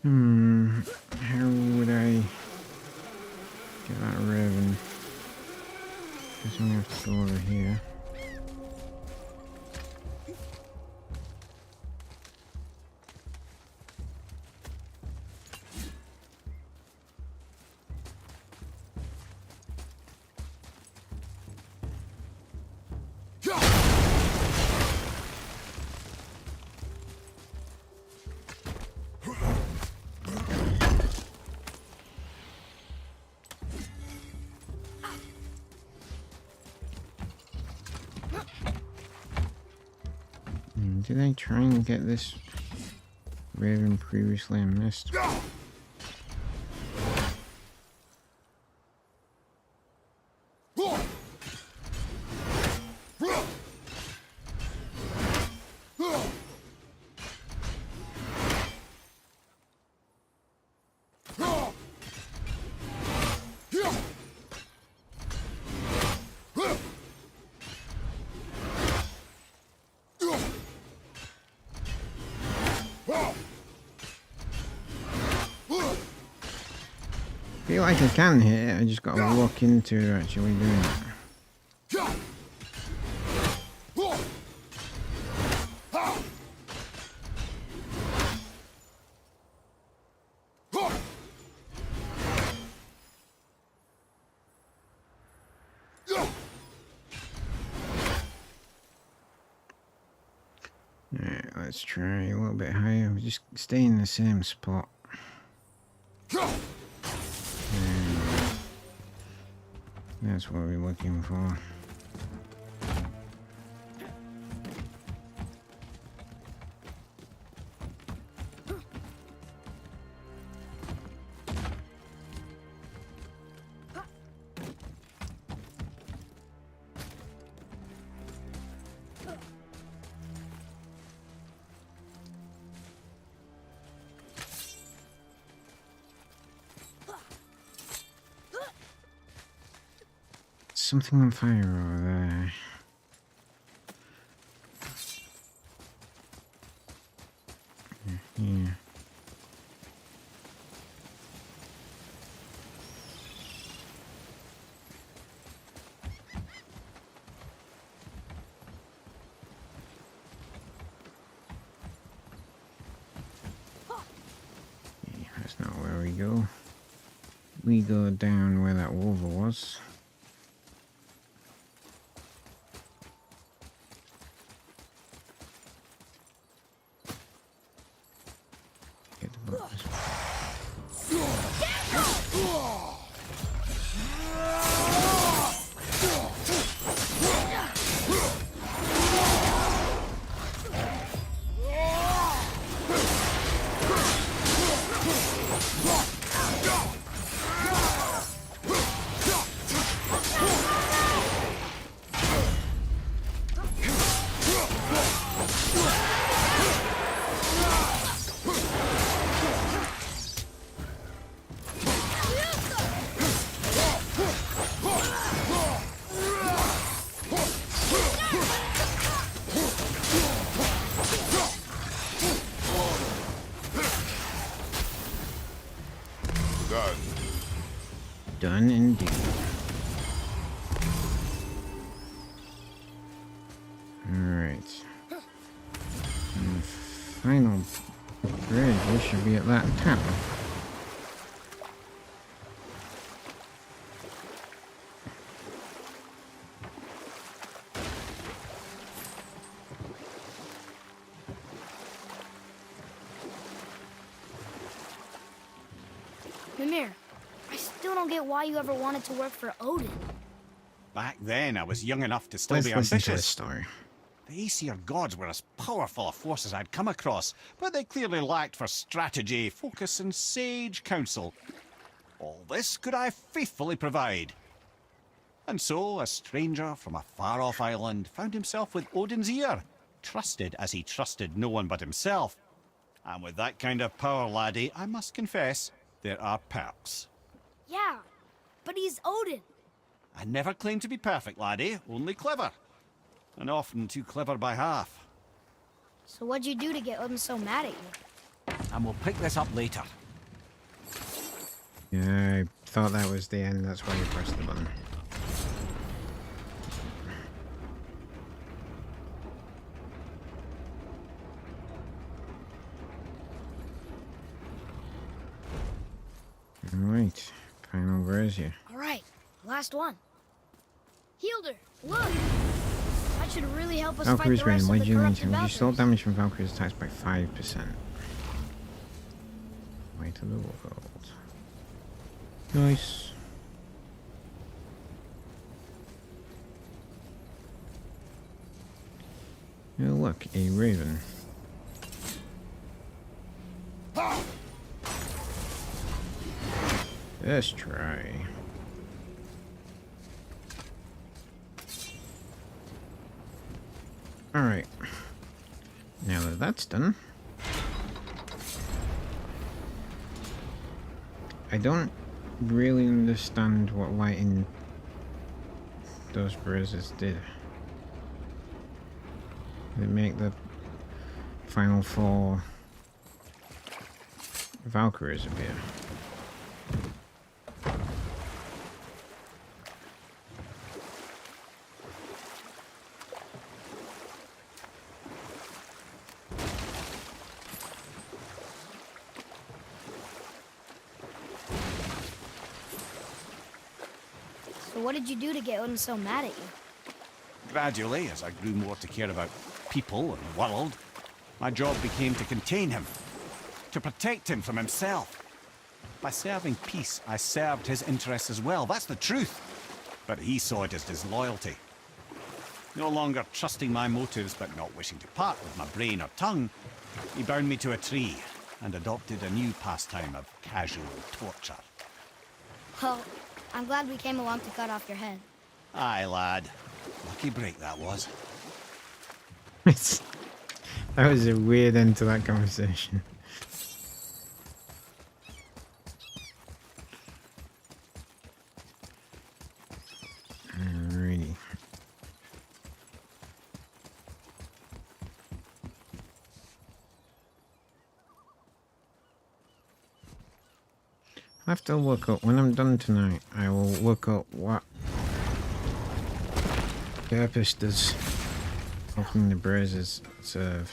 How would I get that raven? Guess I'm gonna have to go over here. Did I try and get this raven previously and missed? I feel like I can hit it, I just gotta look into actually doing it. Alright, let's try a little bit higher, just stay in the same spot. That's what we're looking for. Something on fire over there. Yeah. That's not where we go. We go down where that wolf was. Done indeed. Alright. And the final bridge, we should be at that tower. Mimir, I still don't get why you ever wanted to work for Odin. Back then, I was young enough to still Let's be listen to the ambitious. story. The Aesir gods were as powerful a force as I'd come across, but they clearly lacked for strategy, focus, and sage counsel. All this could I faithfully provide. And so, a stranger from a far-off island found himself with Odin's ear, trusted as he trusted no one but himself. And with that kind of power, laddie, I must confess, there are perks. Yeah, but he's Odin. I never claimed to be perfect, laddie, only clever. And often too clever by half. So what'd you do to get Odin so mad at you? And we'll pick this up later. Yeah, I thought that was the end, that's why you pressed the button. Alright, final Brazier. All right, last one. Healed her. Look! That should really help us fight Valkyrie's the Rain, rest what of do the you mean? corrupted Reduce all Valkyries. damage from Valkyrie's attacks by 5%. Way to the world. Nice. Oh look, a raven. Let's try. Alright. Now that that's done, I don't really understand what lighting those bruises did. Did it make the final 4 Valkyries appear? So what did you do to get Odin so mad at you? Gradually, as I grew more to care about people and the world, my job became to contain him, to protect him from himself. By serving peace, I served his interests as well, that's the truth. But he saw it as disloyalty. No longer trusting my motives, but not wishing to part with my brain or tongue, he bound me to a tree and adopted a new pastime of casual torture. Well, I'm glad we came along to cut off your head. Aye, lad. Lucky break that was. That was a weird end to that conversation. Alrighty. I have to look up, when I'm done tonight, I will look up what purpose does opening the braziers serve.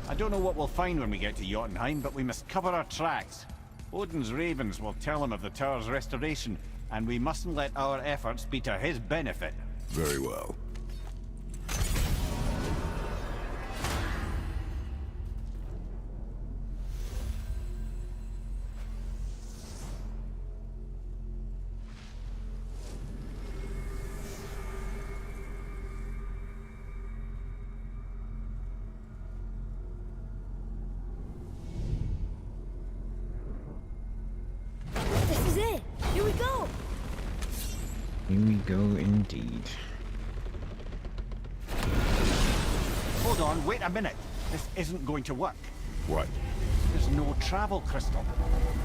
I don't know what we'll find when we get to Jotunheim, but we must cover our tracks. Odin's ravens will tell him of the tower's restoration, and we mustn't let our efforts be to his benefit. Very well. This is it! Here we go! Here we go indeed. Hold on, wait a minute. This isn't going to work. What? There's no travel crystal.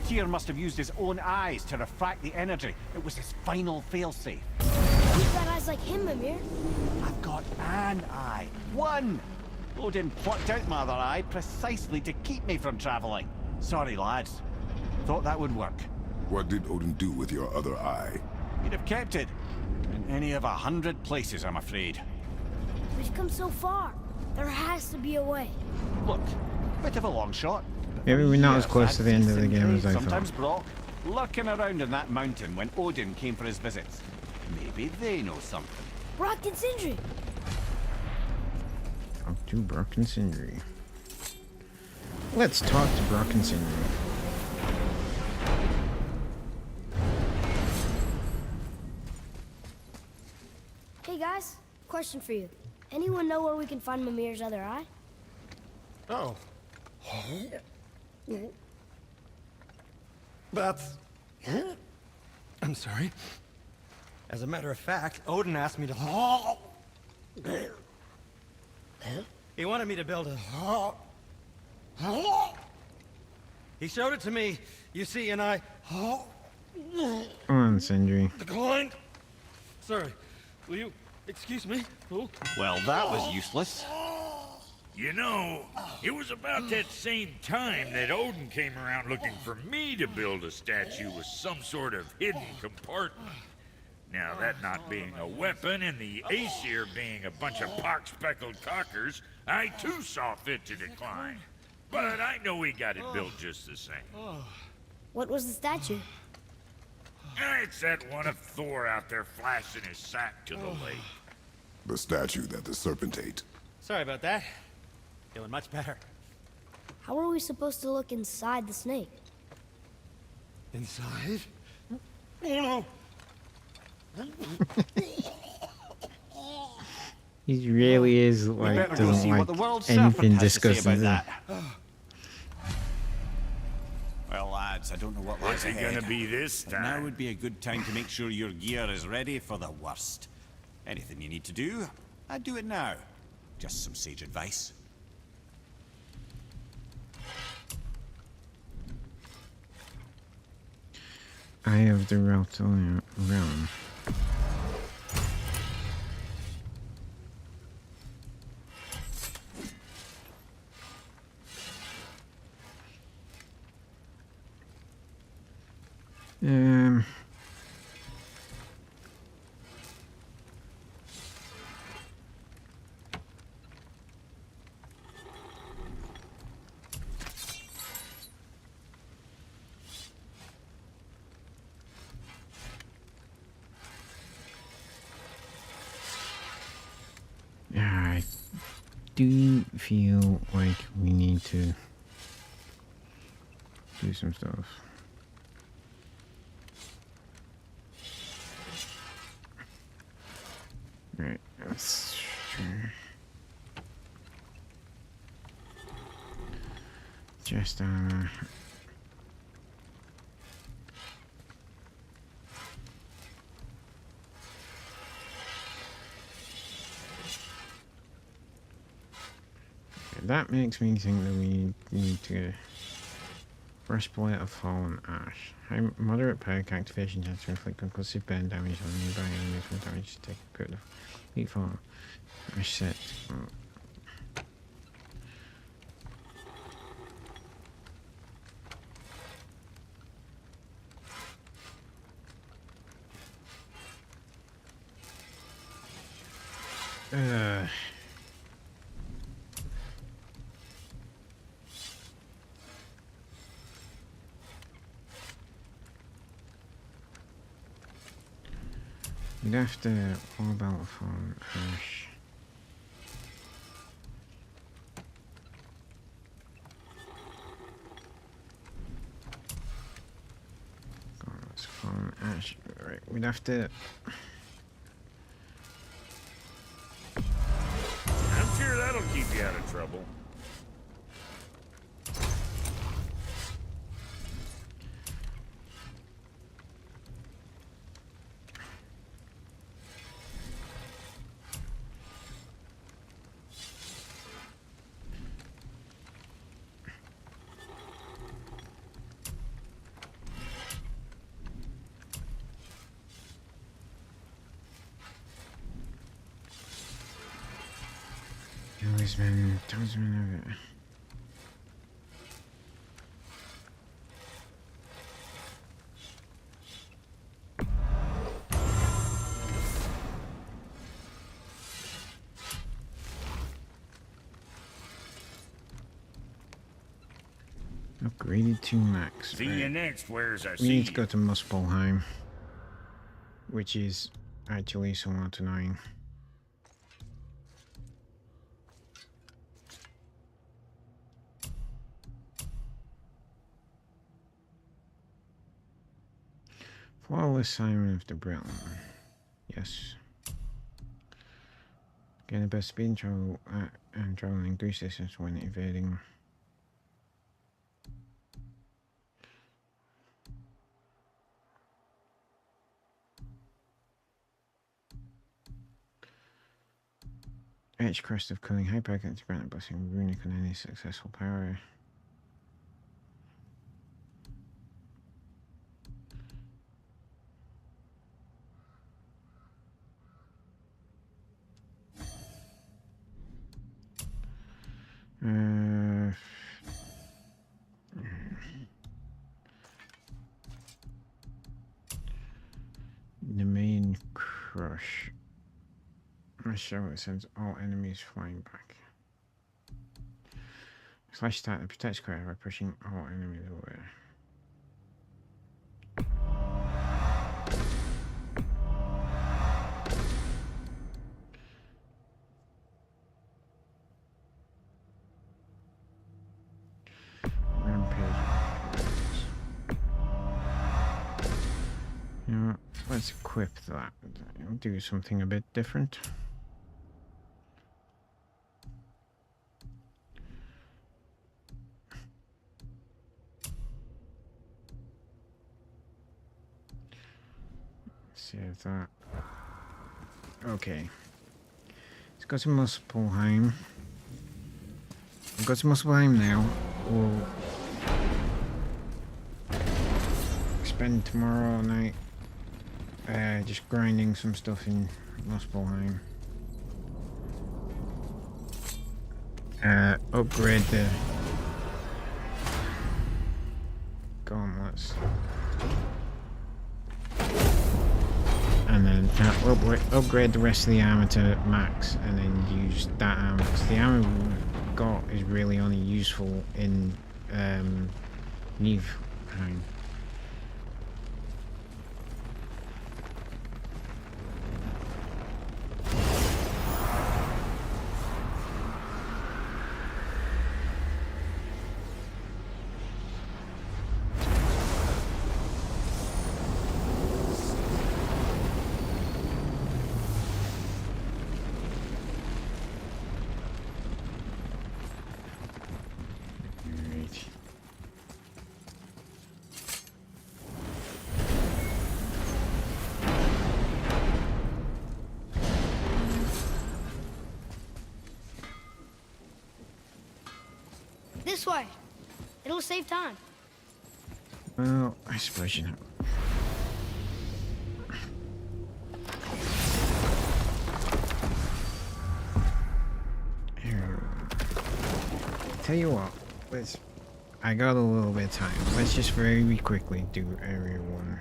Tyr must have used his own eyes to refract the energy. It was his final failsafe. We've got eyes like him, Mimir. I've got an eye. One! Odin plucked out my other eye precisely to keep me from traveling. Sorry, lads. Thought that would work. What did Odin do with your other eye? He'd have kept it. In any of 100 places, I'm afraid. We've come so far. There has to be a way. Look, bit of a long shot. Maybe we're not as Yes, close to the end of the decent game as I trade, sometimes thought. Brock, lurking around in that mountain when Odin came for his visits. Maybe they know something. Brock and Sindri! Talk to Brock and Sindri. Let's talk to Brock and Sindri. Hey guys, question for you. Anyone know where we can find Mimir's other eye? Oh. That's... I'm sorry. As a matter of fact, Odin asked me to... He wanted me to build a... He showed it to me, you see, and I... Come on, Sindri. Declined. Sorry. Will you excuse me? Oh. Well, that was useless. You know, it was about that same time that Odin came around looking for me to build a statue with some sort of hidden compartment. Now, that not being a weapon and the Aesir being a bunch of pock-speckled cockers, I too saw fit to decline. But I know he got it built just the same. What was the statue? It's that one of Thor out there flashing his sack to the lake. The statue that the serpent ate. Sorry about that. Feeling much better. How are we supposed to look inside the snake? Inside? Oh no! He really is like better go doesn't see like what the world's anything serpent has to say disgusting. about that. Well, lads, I don't know what lies What's it ahead. gonna be this But now time? would be a good time to make sure your gear is ready for the worst. Anything you need to do, I'd do it now. Just some sage advice. Eye of the realm. Um. Yeah, I do feel like we need to do some stuff. Right, let's try. Chest armor. That makes me think that we need to breastplate of fallen ash. High moderate perk activation tends to inflict concussive burn damage on nearby enemies when damage is taken per the heat fall. Ash set. You'd have to all about from ash. God, it's from ash. Right, we'd have to. I'm sure that'll keep you out of trouble. Talisman of it. Upgraded to max. See you next, where's I We see need to you. go to Muspelheim, which is actually somewhat annoying. Flawless Simon of the Realm. Yes. Gain the best speed and travel and increase distance when evading. Edge crest of cooling hyper to grant a blessing runic on any successful power. The main crush. My show sends all enemies flying back. Slash attack that protects credit by pushing all enemies away. You know what? Let's equip that. It'll do something a bit different. Save that. Okay. Let's go to Muspelheim. We'll go to Muspelheim now. We'll spend tomorrow night just grinding some stuff in Muspelheim. Upgrade the gauntlets. And then upgrade the rest of the armor to max, and then use that armor. Because the armor we've got is really only useful in Niflheim. This way. It'll save time. Well, I suppose you know. Here. Tell you what, I got a little bit of time. Let's just very quickly do Area 1.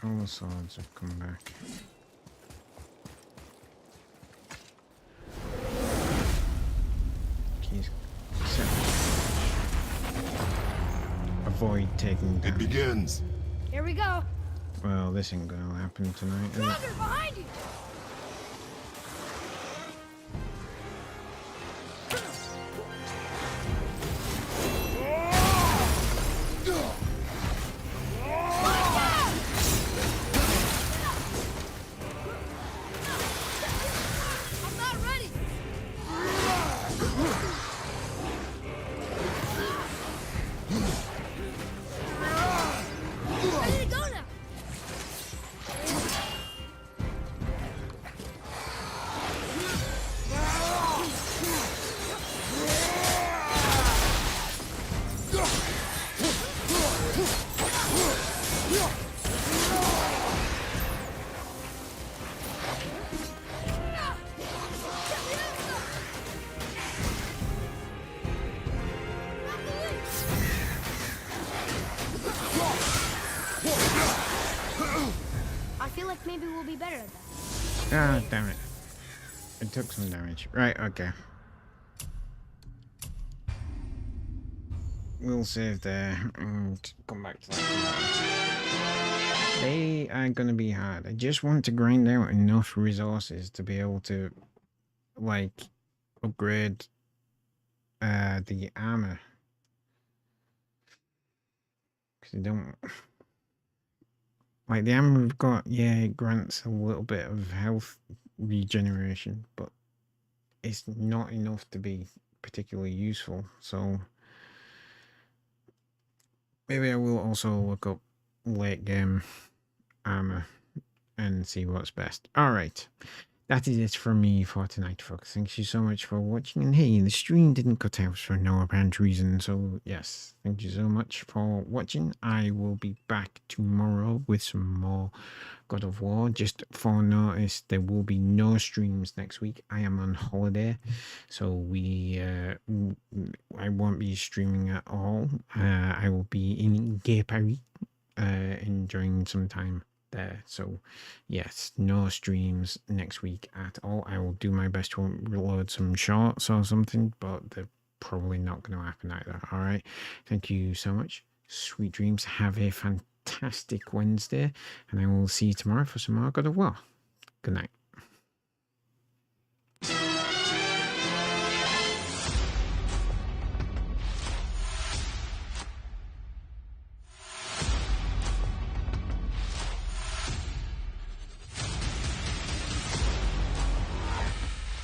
All the swords have come back. Keys. Avoid taking damage. It begins. Here we go. Well, this ain't gonna happen tonight, is it? Roger, behind you. maybe we'll be better at that. Ah, damn it. It took some damage. Right, okay. We'll save there and come back to that. They are going to be hard. I just want to grind out enough resources to be able to, like, upgrade the armor. Because I don't... Like, the armor we've got, yeah, it grants a little bit of health regeneration, but it's not enough to be particularly useful, so... Maybe I will also look up late game armor and see what's best. Alright, that is it from me for tonight, folks. Thank you so much for watching. And hey, the stream didn't cut out for no apparent reason. So yes, thank you so much for watching. I will be back tomorrow with some more God of War. Just for notice, there will be no streams next week. I am on holiday, so I won't be streaming at all. I will be in Gay Paris, enjoying some time there. So yes, no streams next week at all. I will do my best to reload some shorts or something, but they're probably not going to happen either. All right, thank you so much. Sweet dreams. Have a fantastic Wednesday, and I will see you tomorrow for some more God of War. Good night.